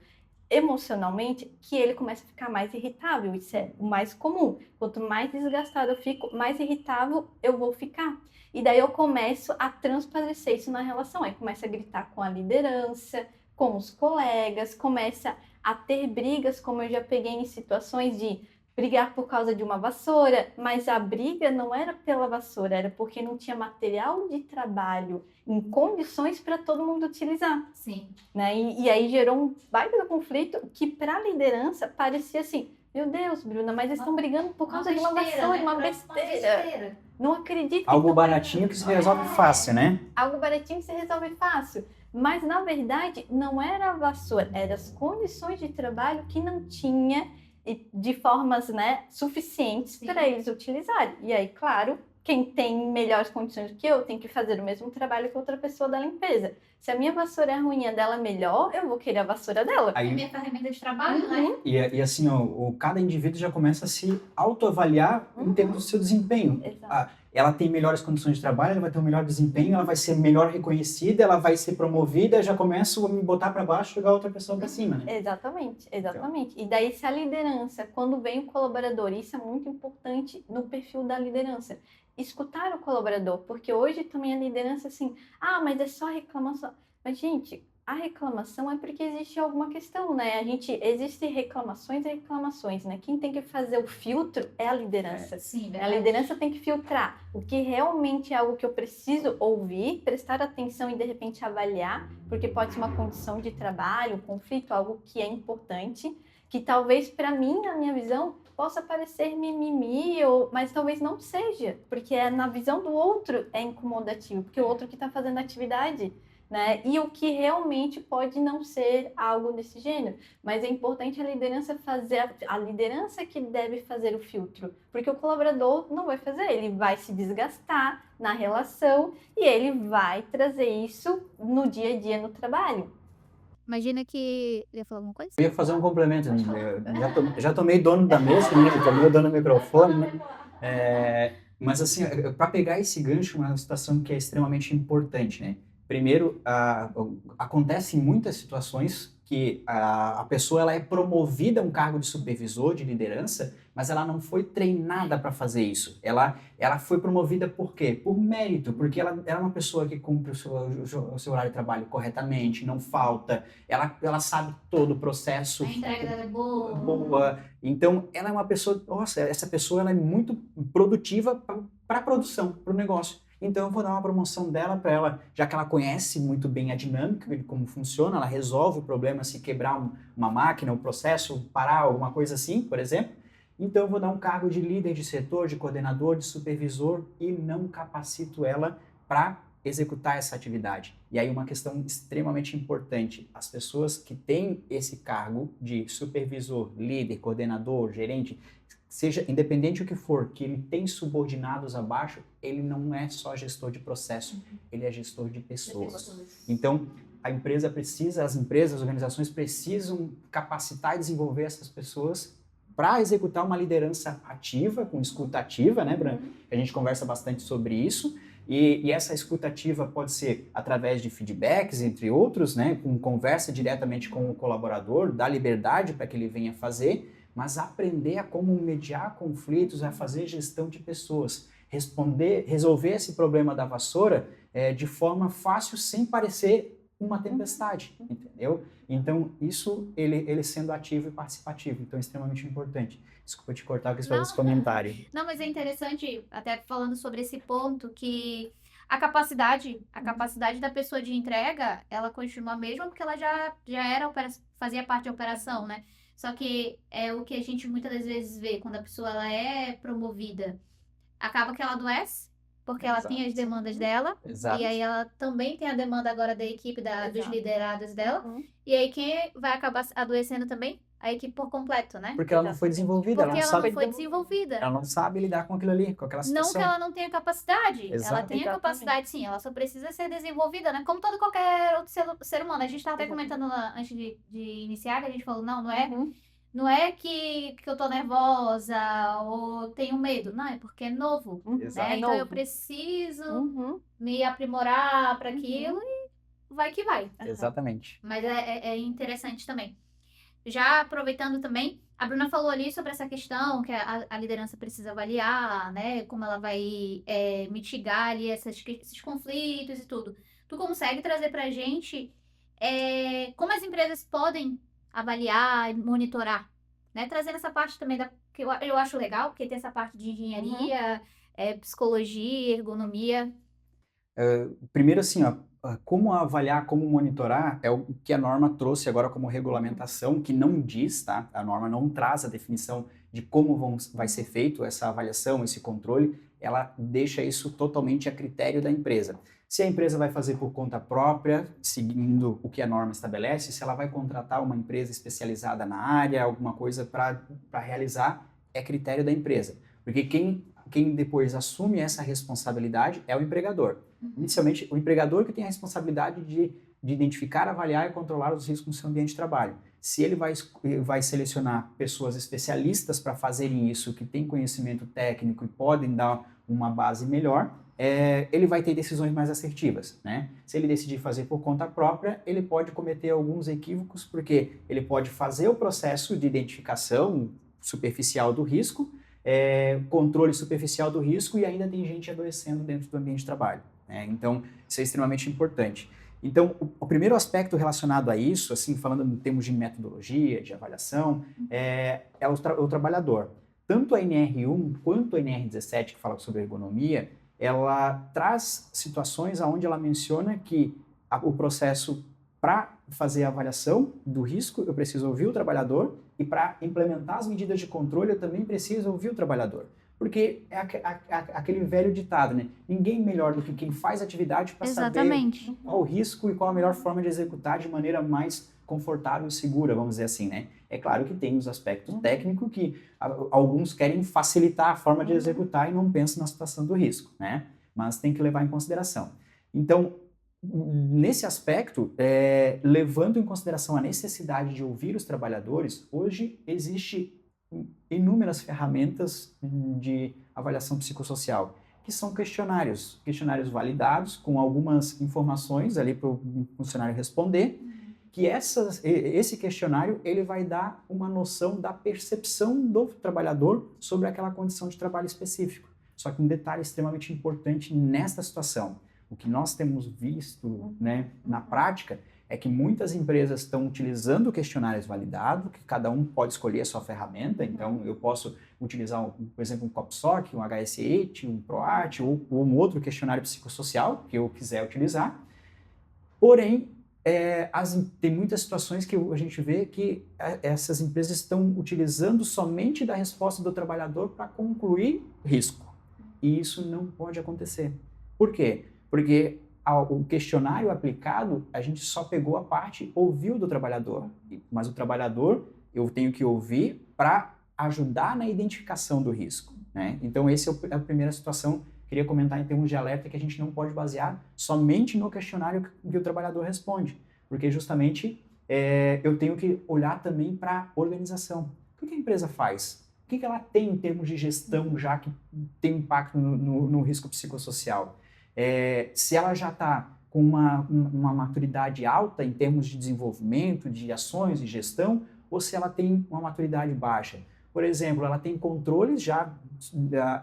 emocionalmente que ele começa a ficar mais irritável. Isso é o mais comum. Quanto mais desgastado eu fico, mais irritável eu vou ficar. E daí eu começo a transparecer isso na relação. Aí começa a gritar com a liderança, com os colegas, começa a ter brigas, como eu já peguei em situações de brigar por causa de uma vassoura, mas a briga não era pela vassoura, era porque não tinha material de trabalho em condições para todo mundo utilizar. Sim. Né? E aí gerou um baita conflito que para a liderança parecia assim, meu Deus, Bruna, mas eles estão brigando por causa de uma vassoura, né? uma besteira. Não acredito. Algo baratinho que se resolve fácil, né? Algo baratinho que se resolve fácil. Mas, na verdade, não era a vassoura, eram as condições de trabalho que não tinha de formas, né, suficientes para eles utilizarem. E aí, claro, quem tem melhores condições do que eu tem que fazer o mesmo trabalho que outra pessoa da limpeza. Se a minha vassoura é ruim e a dela é melhor, eu vou querer a vassoura dela. Aí, minha ferramenta de trabalho, né? E assim, cada indivíduo já começa a se autoavaliar em termos do seu desempenho. Ela tem melhores condições de trabalho, ela vai ter um melhor desempenho, ela vai ser melhor reconhecida, ela vai ser promovida, já começo a me botar para baixo e jogar outra pessoa para cima, né? Exatamente. E daí se a liderança, quando vem o colaborador, isso é muito importante no perfil da liderança, escutar o colaborador, porque hoje também a liderança assim, mas é só reclamação. Mas, gente, a reclamação é porque existe alguma questão, né? Existem reclamações e reclamações, né? Quem tem que fazer o filtro é a liderança. Sim, a liderança tem que filtrar o que realmente é algo que eu preciso ouvir, prestar atenção e, de repente, avaliar, porque pode ser uma condição de trabalho, um conflito, algo que é importante, que talvez, para mim, na minha visão, possa parecer mimimi, mas talvez não seja, porque na visão do outro é incomodativo, porque o outro que está fazendo a atividade. né? E o que realmente pode não ser algo desse gênero. Mas é importante a liderança fazer, a liderança que deve fazer o filtro, porque o colaborador não vai fazer, ele vai se desgastar na relação e ele vai trazer isso no dia a dia no trabalho. Imagina que... Ia falar alguma coisa? Eu ia fazer um complemento, né? Eu já tomei dono da mesa, né? Tomei dono do microfone, né? Mas assim, para pegar esse gancho, uma situação que é extremamente importante, né? Primeiro, acontece em muitas situações que a pessoa ela é promovida a um cargo de supervisor, de liderança, mas ela não foi treinada para fazer isso. Ela foi promovida por quê? Por mérito, porque ela é uma pessoa que cumpre o seu horário de trabalho corretamente, não falta, ela sabe todo o processo. A entrega dela é boa. Boa. Então, ela é uma pessoa, nossa, essa pessoa ela é muito produtiva para a produção, para o negócio. Então, eu vou dar uma promoção dela para ela, já que ela conhece muito bem a dinâmica de como funciona, ela resolve o problema se quebrar uma máquina, um processo, parar, alguma coisa assim, por exemplo. Então, eu vou dar um cargo de líder de setor, de coordenador, de supervisor e não capacito ela para executar essa atividade. E aí uma questão extremamente importante, as pessoas que têm esse cargo de supervisor, líder, coordenador, gerente, seja independente do que for, que ele tem subordinados abaixo, ele não é só gestor de processo, ele é gestor de pessoas. Então, a empresa precisa, as empresas, as organizações precisam capacitar e desenvolver essas pessoas para executar uma liderança ativa, com escuta ativa, né, Bran? A gente conversa bastante sobre isso. E essa escuta ativa pode ser através de feedbacks, entre outros, né, com conversa diretamente com o colaborador, dar liberdade para que ele venha fazer, mas aprender a como mediar conflitos, a fazer gestão de pessoas, resolver esse problema da vassoura de forma fácil, sem parecer uma tempestade, entendeu? Então, isso, ele sendo ativo e participativo, então é extremamente importante. Desculpa te cortar com esse comentário. Não, mas é interessante, até falando sobre esse ponto, que a capacidade da pessoa de entrega, ela continua a mesma, porque ela já era, fazia parte da operação, né? Só que é o que a gente muitas das vezes vê, quando a pessoa ela é promovida, acaba que ela adoece, porque ela tem as demandas dela, Exato. e aí ela também tem a demanda agora da equipe, dos liderados dela, e aí quem vai acabar adoecendo também? A equipe por completo, né? Porque ela não foi desenvolvida, Porque ela não foi desenvolvida. Ela não sabe lidar com aquilo ali, com aquela situação. Não que ela não tenha capacidade, Exato. ela tem a capacidade sim, ela só precisa ser desenvolvida, né? Como todo qualquer outro ser humano. A gente estava até comentando antes de iniciar, que a gente falou, não é que eu tô nervosa ou tenho medo, não, é porque é novo, né? Então eu preciso me aprimorar para aquilo e vai que vai. Exatamente. Mas é interessante também. Já aproveitando também, a Bruna falou ali sobre essa questão que a liderança precisa avaliar, né? Como ela vai mitigar ali esses conflitos e tudo. Tu consegue trazer pra gente como as empresas podem avaliar e monitorar, né? Trazendo essa parte também que eu acho legal, porque tem essa parte de engenharia, psicologia, ergonomia. Primeiro assim, ó, como avaliar, como monitorar é o que a norma trouxe agora como regulamentação, que não diz, tá? A norma não traz a definição de como vai ser feito essa avaliação, esse controle, ela deixa isso totalmente a critério da empresa. Se a empresa vai fazer por conta própria, seguindo o que a norma estabelece, se ela vai contratar uma empresa especializada na área, alguma coisa para realizar, é critério da empresa. Porque quem depois assume essa responsabilidade é o empregador. Inicialmente, o empregador que tem a responsabilidade de identificar, avaliar e controlar os riscos no seu ambiente de trabalho. Se ele vai selecionar pessoas especialistas para fazerem isso, que têm conhecimento técnico e podem dar uma base melhor, ele vai ter decisões mais assertivas, né? Se ele decidir fazer por conta própria, ele pode cometer alguns equívocos, porque ele pode fazer o processo de identificação superficial do risco, controle superficial do risco, e ainda tem gente adoecendo dentro do ambiente de trabalho, né? Então, isso é extremamente importante. Então, o primeiro aspecto relacionado a isso, assim, falando em termos de metodologia, de avaliação, é o trabalhador. Tanto a NR1 quanto a NR17, que fala sobre ergonomia, ela traz situações onde ela menciona que o processo para fazer a avaliação do risco, eu preciso ouvir o trabalhador, e para implementar as medidas de controle, eu também preciso ouvir o trabalhador. Porque é aquele velho ditado, né? Ninguém melhor do que quem faz atividade para saber Exatamente. qual o risco e qual a melhor forma de executar de maneira mais confortável e segura, vamos dizer assim, né? É claro que tem os aspectos técnicos que alguns querem facilitar a forma de executar e não pensam na situação do risco, né? Mas tem que levar em consideração. Então, nesse aspecto, levando em consideração a necessidade de ouvir os trabalhadores, hoje existe inúmeras ferramentas de avaliação psicossocial, que são questionários validados com algumas informações ali para o funcionário responder, que esse questionário ele vai dar uma noção da percepção do trabalhador sobre aquela condição de trabalho específico. Só que um detalhe extremamente importante nesta situação, o que nós temos visto, né, na prática, é que muitas empresas estão utilizando questionários validados, que cada um pode escolher a sua ferramenta. Então, eu posso utilizar, por exemplo, um COPSOC, um HS8, um PROAT ou um outro questionário psicossocial que eu quiser utilizar. Porém, tem muitas situações que a gente vê que essas empresas estão utilizando somente da resposta do trabalhador para concluir risco. E isso não pode acontecer. Por quê? Porque o questionário aplicado, a gente só pegou a parte, ouviu do trabalhador. Mas o trabalhador, eu tenho que ouvir para ajudar na identificação do risco, né? Então, essa é a primeira situação. Queria comentar em termos de alerta que a gente não pode basear somente no questionário que o trabalhador responde. Porque, justamente, eu tenho que olhar também para a organização. O que a empresa faz? O que ela tem em termos de gestão, já que tem impacto no risco psicossocial? Se ela já está com uma maturidade alta em termos de desenvolvimento, de ações e gestão, ou se ela tem uma maturidade baixa. Por exemplo, ela tem controles já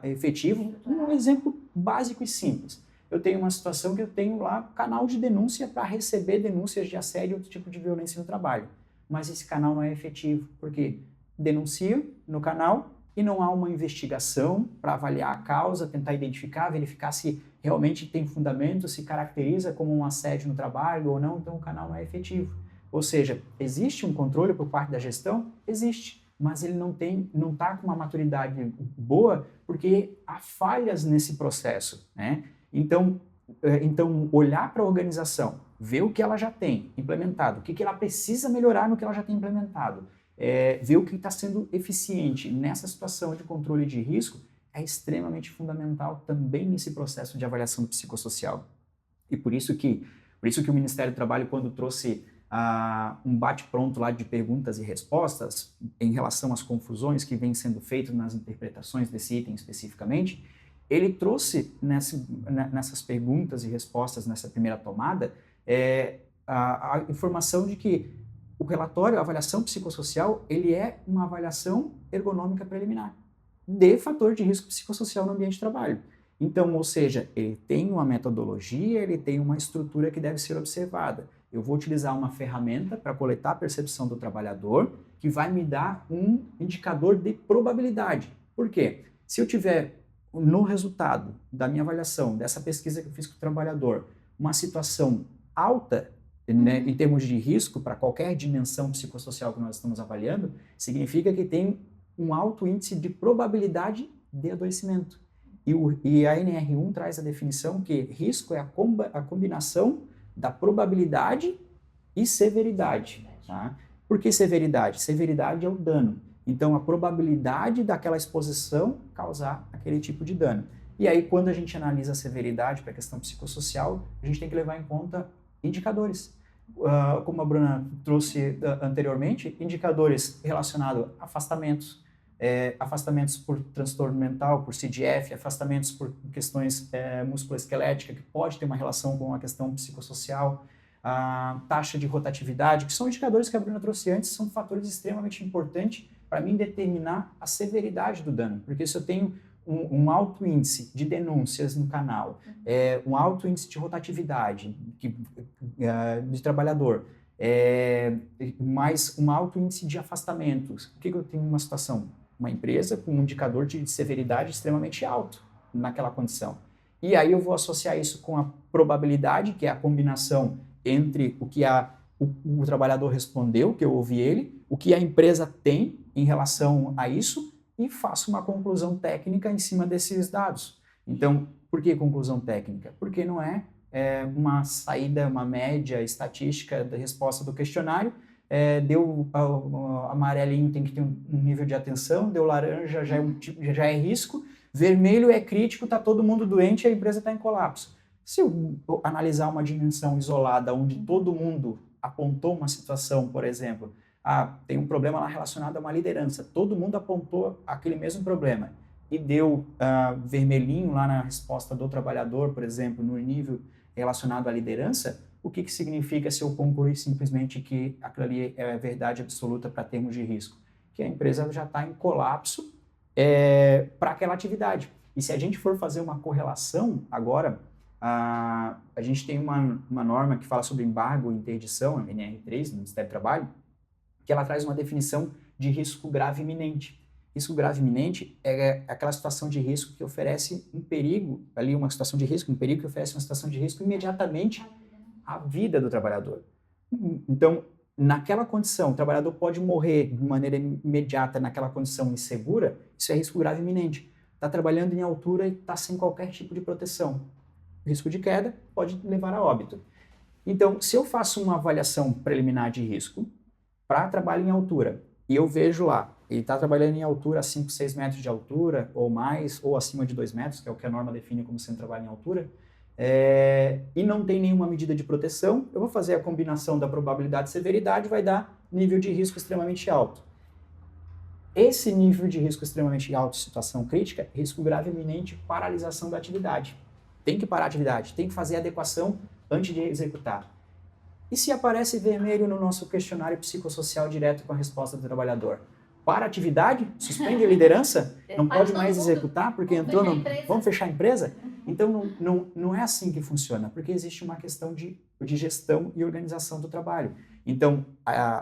efetivos. Um exemplo básico e simples. Eu tenho uma situação que eu tenho lá canal de denúncia para receber denúncias de assédio e outro tipo de violência no trabalho. Mas esse canal não é efetivo, porque denuncio no canal e não há uma investigação para avaliar a causa, tentar identificar, verificar se realmente tem fundamento, se caracteriza como um assédio no trabalho ou não, então o canal não é efetivo. Ou seja, existe um controle por parte da gestão? Existe, mas ele não está com uma maturidade boa porque há falhas nesse processo, né? Então olhar para a organização, ver o que ela já tem implementado, o que ela precisa melhorar no que ela já tem implementado, ver o que está sendo eficiente nessa situação de controle de risco é extremamente fundamental também nesse processo de avaliação psicossocial. E por isso que o Ministério do Trabalho, quando trouxe um bate-pronto lá de perguntas e respostas em relação às confusões que vêm sendo feitas nas interpretações desse item especificamente, ele trouxe nessas perguntas e respostas, nessa primeira tomada, a informação de que o relatório, a avaliação psicossocial, ele é uma avaliação ergonômica preliminar de fator de risco psicossocial no ambiente de trabalho. Então, ou seja, ele tem uma metodologia, ele tem uma estrutura que deve ser observada. Eu vou utilizar uma ferramenta para coletar a percepção do trabalhador que vai me dar um indicador de probabilidade. Por quê? Se eu tiver no resultado da minha avaliação, dessa pesquisa que eu fiz com o trabalhador, uma situação alta, né, em termos de risco para qualquer dimensão psicossocial que nós estamos avaliando, significa que tem um alto índice de probabilidade de adoecimento. E a NR1 traz a definição que risco é a combinação da probabilidade e severidade. Tá? Por que severidade? Severidade é o dano. Então, a probabilidade daquela exposição causar aquele tipo de dano. E aí, quando a gente analisa a severidade para a questão psicossocial, a gente tem que levar em conta indicadores. Como a Bruna trouxe anteriormente, indicadores relacionados a afastamentos, afastamentos por transtorno mental, por CDF, afastamentos por questões musculoesqueléticas, que pode ter uma relação com a questão psicossocial, a taxa de rotatividade, que são indicadores que a Bruna trouxe antes, são fatores extremamente importantes para mim determinar a severidade do dano, porque se eu tenho um alto índice de denúncias no canal, um alto índice de rotatividade de trabalhador, mais um alto índice de afastamentos, o que eu tenho numa situação? Uma empresa com um indicador de severidade extremamente alto naquela condição. E aí eu vou associar isso com a probabilidade, que é a combinação entre o que o trabalhador respondeu, que eu ouvi ele, o que a empresa tem em relação a isso, e faço uma conclusão técnica em cima desses dados. Então, por que conclusão técnica? Porque não é uma saída, uma média estatística da resposta do questionário, deu amarelinho tem que ter um nível de atenção, deu laranja já é risco, vermelho é crítico, está todo mundo doente e a empresa está em colapso. Se eu analisar uma dimensão isolada onde todo mundo apontou uma situação, por exemplo, tem um problema lá relacionado a uma liderança, todo mundo apontou aquele mesmo problema e deu vermelhinho lá na resposta do trabalhador, por exemplo, no nível relacionado à liderança, o que significa se eu concluir simplesmente que aquilo ali é verdade absoluta para termos de risco? Que a empresa já está em colapso para aquela atividade. E se a gente for fazer uma correlação agora, a gente tem uma norma que fala sobre embargo e interdição, a NR3, no Ministério do Trabalho, que ela traz uma definição de risco grave iminente. Risco grave iminente é aquela situação de risco que oferece um perigo, uma situação de risco, um perigo que oferece uma situação de risco imediatamente à vida do trabalhador. Então, naquela condição, o trabalhador pode morrer de maneira imediata naquela condição insegura, isso é risco grave iminente. Está trabalhando em altura e está sem qualquer tipo de proteção. O risco de queda pode levar a óbito. Então, se eu faço uma avaliação preliminar de risco para trabalho em altura, e eu vejo lá, ele está trabalhando em altura a 5, 6 metros de altura, ou mais, ou acima de 2 metros, que é o que a norma define como sendo trabalho em altura, e não tem nenhuma medida de proteção, eu vou fazer a combinação da probabilidade e severidade, vai dar nível de risco extremamente alto. Esse nível de risco extremamente alto, situação crítica, risco grave iminente, paralisação da atividade. Tem que parar a atividade, tem que fazer a adequação antes de executar. E se aparece vermelho no nosso questionário psicossocial direto com a resposta do trabalhador? Para a atividade? Suspende a liderança? Não pode mais executar porque entrou no... Vamos fechar a empresa? Então, não é assim que funciona, porque existe uma questão de gestão e organização do trabalho. Então,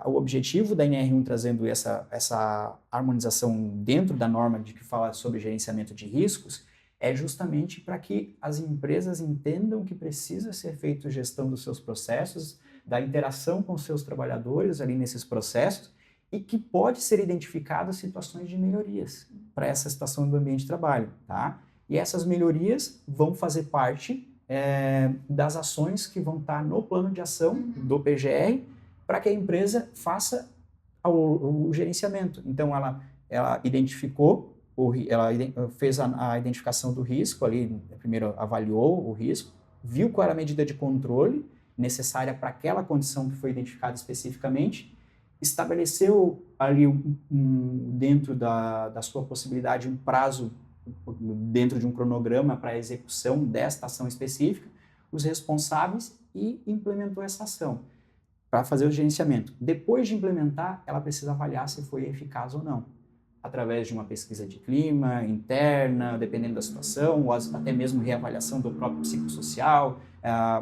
o objetivo da NR1 trazendo essa harmonização dentro da norma de que fala sobre gerenciamento de riscos é justamente para que as empresas entendam que precisa ser feita gestão dos seus processos, da interação com os seus trabalhadores ali nesses processos e que pode ser identificado situações de melhorias para essa situação do ambiente de trabalho, tá? E essas melhorias vão fazer parte das ações que vão estar no plano de ação do PGR para que a empresa faça o gerenciamento. Então, ela identificou, ela fez a identificação do risco ali, primeiro avaliou o risco, viu qual era a medida de controle necessária para aquela condição que foi identificada especificamente, estabeleceu ali dentro da sua possibilidade um prazo, dentro de um cronograma para a execução desta ação específica, os responsáveis e implementou essa ação para fazer o gerenciamento. Depois de implementar, ela precisa avaliar se foi eficaz ou não, através de uma pesquisa de clima interna, dependendo da situação, ou até mesmo reavaliação do próprio psicossocial,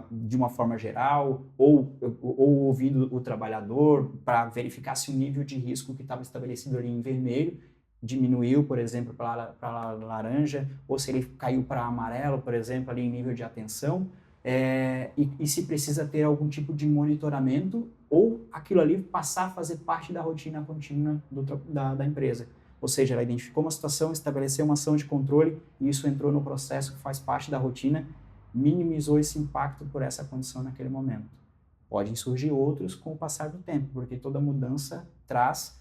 de uma forma geral, ou ouvindo o trabalhador para verificar se o nível de risco que estava estabelecido ali em vermelho diminuiu, por exemplo, para laranja, ou se ele caiu para amarelo, por exemplo, ali em nível de atenção, e se precisa ter algum tipo de monitoramento, ou aquilo ali passar a fazer parte da rotina contínua da empresa. Ou seja, ela identificou uma situação, estabeleceu uma ação de controle, e isso entrou no processo que faz parte da rotina, minimizou esse impacto por essa condição naquele momento. Podem surgir outros com o passar do tempo, porque toda mudança traz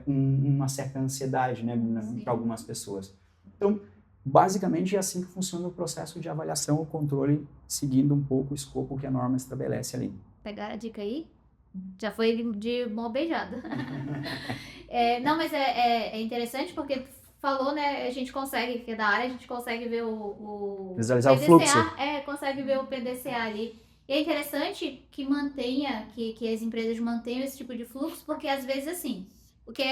uma certa ansiedade, né, para algumas pessoas. Então, basicamente é assim que funciona o processo de avaliação ou controle, seguindo um pouco o escopo que a norma estabelece ali. Pegaram a dica aí? Já foi de mão beijada. Não, mas é interessante porque falou, né? A gente consegue, que é da área, a gente consegue ver o visualizar PDCA, o fluxo. Consegue ver o PDCA ali. E é interessante que mantenha, que as empresas mantenham esse tipo de fluxo, porque às vezes assim, o que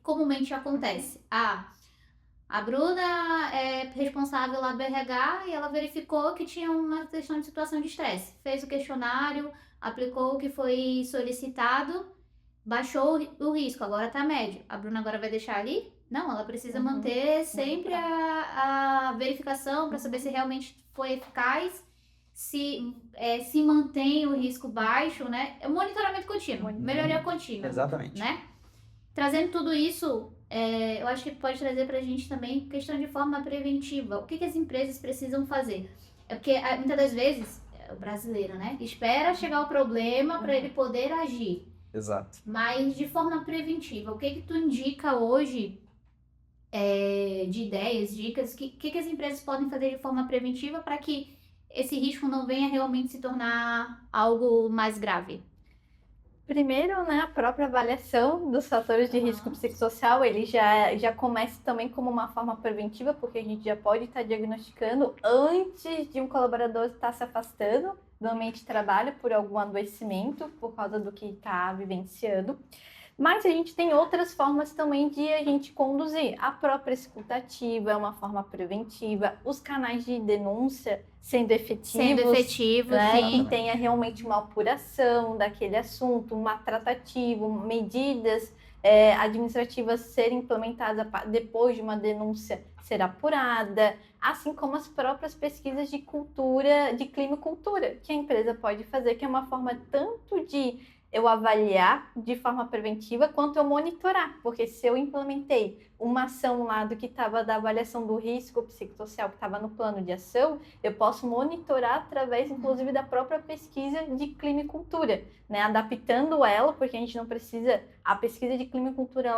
comumente acontece, a Bruna é responsável lá do RH e ela verificou que tinha uma questão de situação de estresse. Fez o questionário, aplicou o que foi solicitado, baixou o risco, agora está médio. A Bruna agora vai deixar ali? Não, ela precisa manter sempre a verificação para saber se realmente foi eficaz, se mantém o risco baixo, né? É um monitoramento contínuo, melhoria contínua. Exatamente. Né? Trazendo tudo isso eu acho que pode trazer para a gente também questão de forma preventiva. O que as empresas precisam fazer? É porque muitas das vezes, o brasileiro, né, espera chegar o problema para ele poder agir. Exato. Mas de forma preventiva, o que tu indica hoje de ideias, dicas, que as empresas podem fazer de forma preventiva para que esse risco não venha realmente se tornar algo mais grave? Primeiro, né, a própria avaliação dos fatores de risco psicossocial, ele já começa também como uma forma preventiva, porque a gente já pode estar diagnosticando antes de um colaborador estar se afastando do ambiente de trabalho por algum adoecimento, por causa do que está vivenciando. Mas a gente tem outras formas também de a gente conduzir. A própria escuta ativa é uma forma preventiva. Os canais de denúncia sendo efetivos, né, que tenha realmente uma apuração daquele assunto, uma tratativa, medidas administrativas serem implementadas depois de uma denúncia ser apurada, assim como as próprias pesquisas de cultura, de clima e cultura, que a empresa pode fazer, que é uma forma tanto de eu avaliar de forma preventiva, quanto eu monitorar, porque se eu implementei uma ação lá do que estava da avaliação do risco psicossocial que estava no plano de ação, eu posso monitorar através, inclusive, da própria pesquisa de clima e cultura, né? Adaptando ela, porque a gente não precisa, a pesquisa de clima e cultura,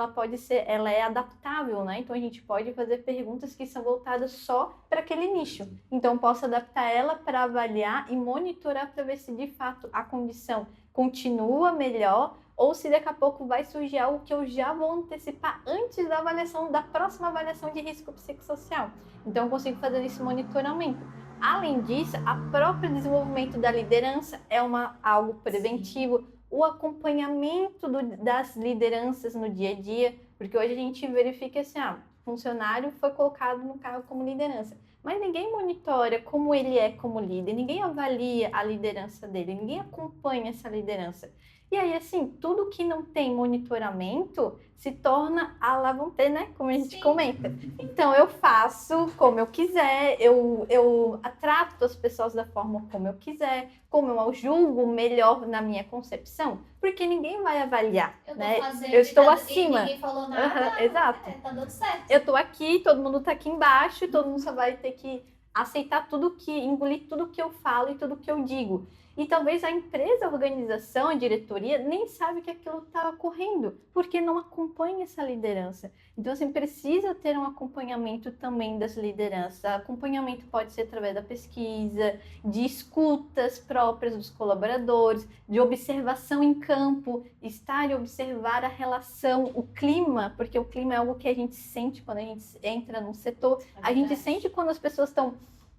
ela é adaptável, né? Então a gente pode fazer perguntas que são voltadas só para aquele nicho. Então eu posso adaptar ela para avaliar e monitorar para ver se de fato a condição continua melhor, ou se daqui a pouco vai surgir algo que eu já vou antecipar antes da avaliação, da próxima avaliação de risco psicossocial. Então eu consigo fazer esse monitoramento. Além disso, o próprio desenvolvimento da liderança é algo preventivo, o acompanhamento das lideranças no dia a dia, porque hoje a gente verifica assim, funcionário foi colocado no cargo como liderança, mas ninguém monitora como ele é como líder, ninguém avalia a liderança dele, ninguém acompanha essa liderança. E aí, assim, tudo que não tem monitoramento se torna alavancar, né? Como a gente comenta. Então, eu faço como eu quiser, eu trato as pessoas da forma como eu quiser, como eu julgo melhor na minha concepção, porque ninguém vai avaliar, né? Eu estou acima. Ninguém falou nada, exato. Tá dando certo. Eu estou aqui, todo mundo está aqui embaixo, e todo mundo só vai ter que aceitar engolir tudo que eu falo e tudo que eu digo. E talvez a empresa, a organização, a diretoria nem sabe que aquilo está ocorrendo, porque não acompanha essa liderança. Então, assim, precisa ter um acompanhamento também das lideranças. O acompanhamento pode ser através da pesquisa, de escutas próprias dos colaboradores, de observação em campo, estar e observar a relação, o clima, porque o clima é algo que a gente sente quando a gente entra num setor. A gente sente quando as pessoas estão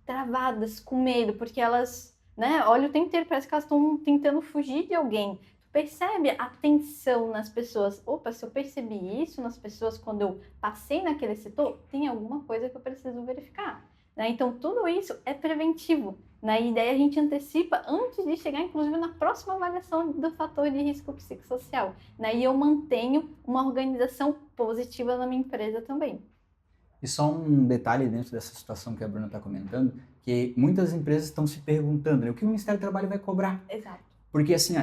travadas, com medo, porque elas... né? Olha o tempo inteiro, parece que elas estão tentando fugir de alguém. Tu percebe a tensão nas pessoas. Opa, se eu percebi isso nas pessoas quando eu passei naquele setor, tem alguma coisa que eu preciso verificar. Né? Então, tudo isso é preventivo. Na ideia, a gente antecipa antes de chegar, inclusive, na próxima avaliação do fator de risco psicossocial. Né? E eu mantenho uma organização positiva na minha empresa também. E só um detalhe dentro dessa situação que a Bruna está comentando, que muitas empresas estão se perguntando, né, o que o Ministério do Trabalho vai cobrar? Exato. Porque assim,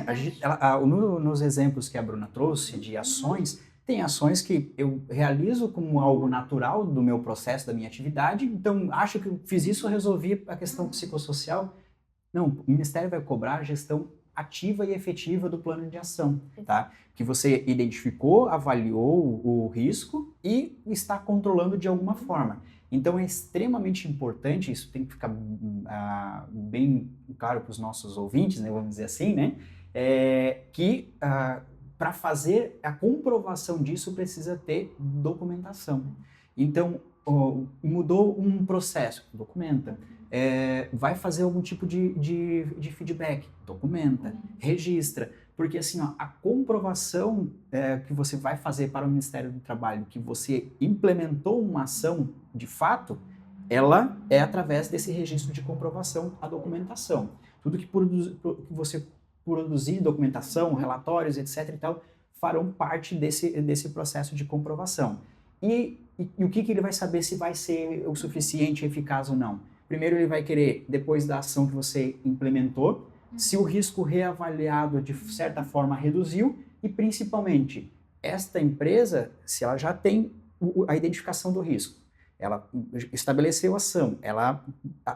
nos exemplos que a Bruna trouxe de ações, tem ações que eu realizo como algo natural do meu processo, da minha atividade, então acho que eu fiz isso, resolvi a questão psicossocial. Não, o Ministério vai cobrar a gestão ativa e efetiva do plano de ação, tá? Que você identificou, avaliou o risco e está controlando de alguma forma. Então é extremamente importante, isso tem que ficar bem claro para os nossos ouvintes, né, vamos dizer assim, né? Que para fazer a comprovação disso precisa ter documentação. Então, mudou um processo, documenta. Vai fazer algum tipo de feedback, documenta, registra. Porque assim, a comprovação que você vai fazer para o Ministério do Trabalho, que você implementou uma ação de fato, ela é através desse registro de comprovação, a documentação. Tudo que você produzir, documentação, relatórios, etc. e tal, farão parte desse processo de comprovação. E o que ele vai saber se vai ser o suficiente, eficaz ou não? Primeiro ele vai querer, depois da ação que você implementou, se o risco reavaliado de certa forma reduziu e principalmente esta empresa, se ela já tem a identificação do risco. Ela estabeleceu ação, ela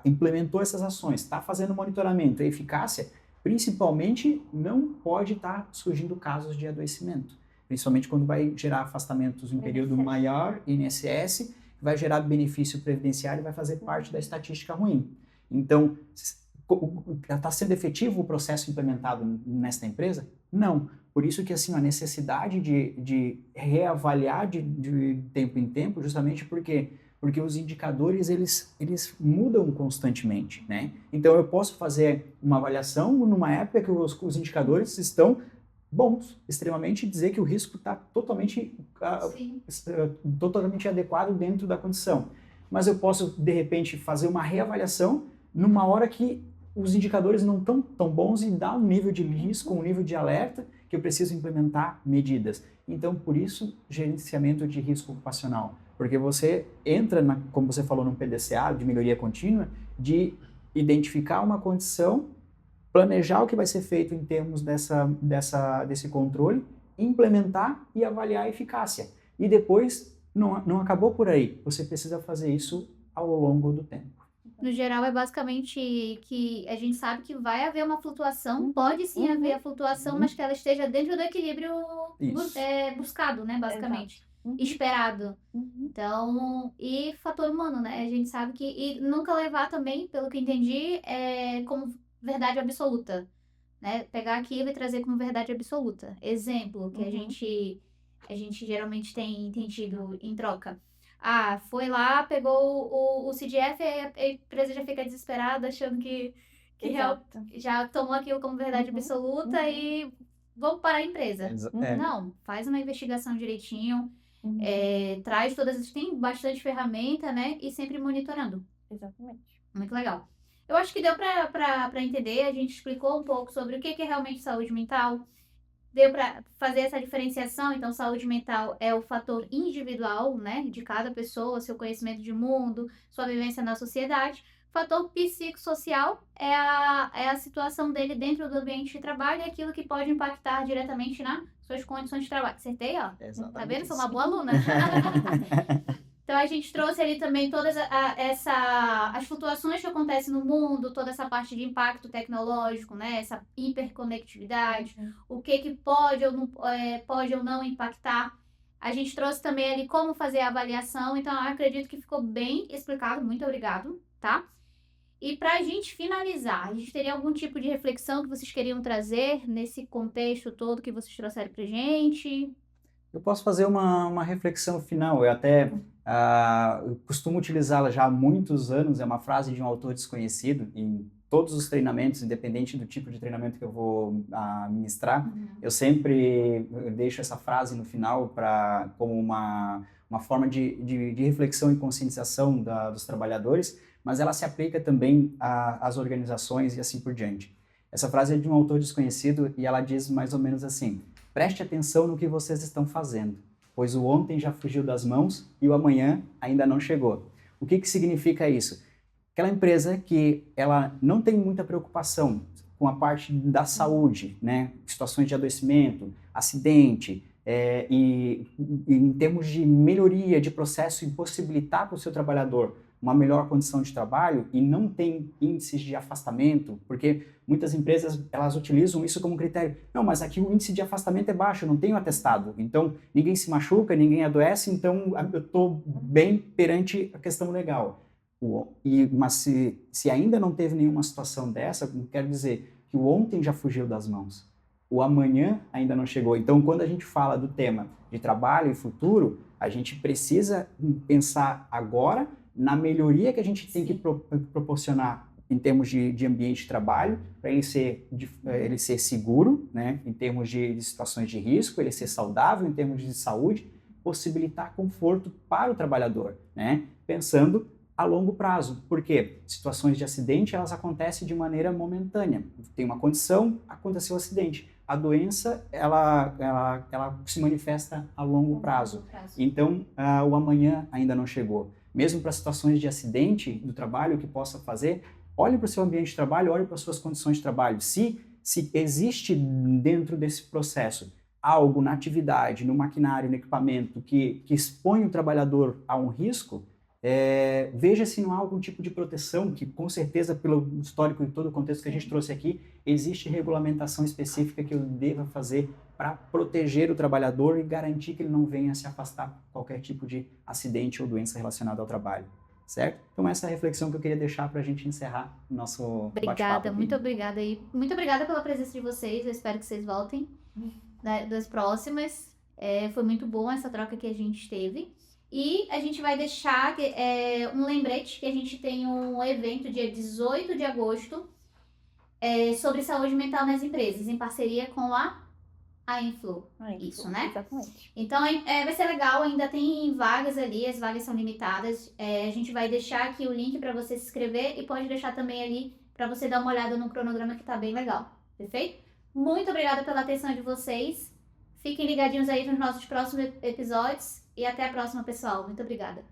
implementou essas ações, está fazendo monitoramento, a eficácia, principalmente não pode estar surgindo casos de adoecimento, principalmente quando vai gerar afastamentos em período maior, INSS, vai gerar benefício previdenciário e vai fazer parte da estatística ruim. Então, está sendo efetivo o processo implementado nesta empresa? Não. Por isso que assim, a necessidade de reavaliar de tempo em tempo, justamente porque os indicadores eles mudam constantemente, né? Então eu posso fazer uma avaliação numa época que os indicadores estão bons, extremamente, dizer que o risco está totalmente adequado dentro da condição. Mas eu posso, de repente, fazer uma reavaliação numa hora que os indicadores não estão tão bons e dá um nível de risco, um nível de alerta que eu preciso implementar medidas. Então, por isso, gerenciamento de risco ocupacional. Porque você entra, como você falou, num PDCA, de melhoria contínua, de identificar uma condição, planejar o que vai ser feito em termos desse controle, implementar e avaliar a eficácia. E depois, não acabou por aí. Você precisa fazer isso ao longo do tempo. No geral, é basicamente que a gente sabe que vai haver uma flutuação, pode sim haver a flutuação, mas que ela esteja dentro do equilíbrio buscado, né, basicamente, esperado. Então, e fator humano, né, a gente sabe que, e nunca levar também, pelo que entendi, como verdade absoluta, né, pegar aquilo e trazer como verdade absoluta. Exemplo, que a gente geralmente tem tido em troca. Foi lá, pegou o CDF e a empresa já fica desesperada, achando que já tomou aquilo como verdade absoluta e vamos parar a empresa. Não, faz uma investigação direitinho, traz todas, tem bastante ferramenta, né? E sempre monitorando. Exatamente. Muito legal. Eu acho que deu para entender, a gente explicou um pouco sobre o que é realmente saúde mental. Deu para fazer essa diferenciação, então saúde mental é o fator individual, né, de cada pessoa, seu conhecimento de mundo, sua vivência na sociedade. Fator psicossocial é a situação dele dentro do ambiente de trabalho e aquilo que pode impactar diretamente nas suas condições de trabalho. Acertei, ó? Exatamente. Tá vendo? Sou uma boa aluna. Então, a gente trouxe ali também todas as flutuações que acontecem no mundo, toda essa parte de impacto tecnológico, né? Essa hiperconectividade, o que pode ou não impactar. A gente trouxe também ali como fazer a avaliação, então eu acredito que ficou bem explicado, muito obrigado, tá? E para a gente finalizar, a gente teria algum tipo de reflexão que vocês queriam trazer nesse contexto todo que vocês trouxeram pra gente? Eu posso fazer uma reflexão final, eu até eu costumo utilizá-la já há muitos anos, é uma frase de um autor desconhecido, em todos os treinamentos, independente do tipo de treinamento que eu vou ministrar, eu sempre deixo essa frase no final como uma forma de reflexão e conscientização dos trabalhadores, mas ela se aplica também às organizações e assim por diante. Essa frase é de um autor desconhecido e ela diz mais ou menos assim: preste atenção no que vocês estão fazendo, pois o ontem já fugiu das mãos e o amanhã ainda não chegou. O que significa isso? Aquela empresa que ela não tem muita preocupação com a parte da saúde, né? Situações de adoecimento, acidente, e em termos de melhoria de processo e possibilitar para o seu trabalhador uma melhor condição de trabalho e não tem índices de afastamento, porque muitas empresas elas utilizam isso como critério. Não, mas aqui o índice de afastamento é baixo, eu não tenho atestado, então ninguém se machuca, ninguém adoece, então eu estou bem perante a questão legal. Mas se ainda não teve nenhuma situação dessa, quero dizer que o ontem já fugiu das mãos, o amanhã ainda não chegou. Então, quando a gente fala do tema de trabalho e futuro, a gente precisa pensar agora na melhoria que a gente tem que proporcionar em termos de ambiente de trabalho, para ele ser seguro, né, em termos de situações de risco, ele ser saudável em termos de saúde, possibilitar conforto para o trabalhador, né, pensando a longo prazo. Porque situações de acidente, elas acontecem de maneira momentânea. Tem uma condição, aconteceu o acidente. A doença, ela se manifesta a longo prazo. Então, o amanhã ainda não chegou. Mesmo para situações de acidente do trabalho, o que possa fazer, olhe para o seu ambiente de trabalho, olhe para as suas condições de trabalho. Se existe dentro desse processo algo na atividade, no maquinário, no equipamento que expõe o trabalhador a um risco, veja se não há algum tipo de proteção, que com certeza, pelo histórico e todo o contexto que a gente trouxe aqui, existe regulamentação específica que eu deva fazer para proteger o trabalhador e garantir que ele não venha se afastar por qualquer tipo de acidente ou doença relacionada ao trabalho, certo? Então essa é a reflexão que eu queria deixar para a gente encerrar o nosso bate-papo Obrigada, aqui. muito obrigada aí. Muito obrigada pela presença de vocês. Eu espero que vocês voltem das próximas. Foi muito bom essa troca que a gente teve. E a gente vai deixar um lembrete que a gente tem um evento dia 18 de agosto sobre saúde mental nas empresas, em parceria com a Influ. Isso, né? Exatamente. Então, vai ser legal, ainda tem vagas ali, as vagas são limitadas. A gente vai deixar aqui o link para você se inscrever e pode deixar também ali para você dar uma olhada no cronograma que tá bem legal. Perfeito? Muito obrigada pela atenção de vocês. Fiquem ligadinhos aí nos nossos próximos episódios e até a próxima, pessoal. Muito obrigada.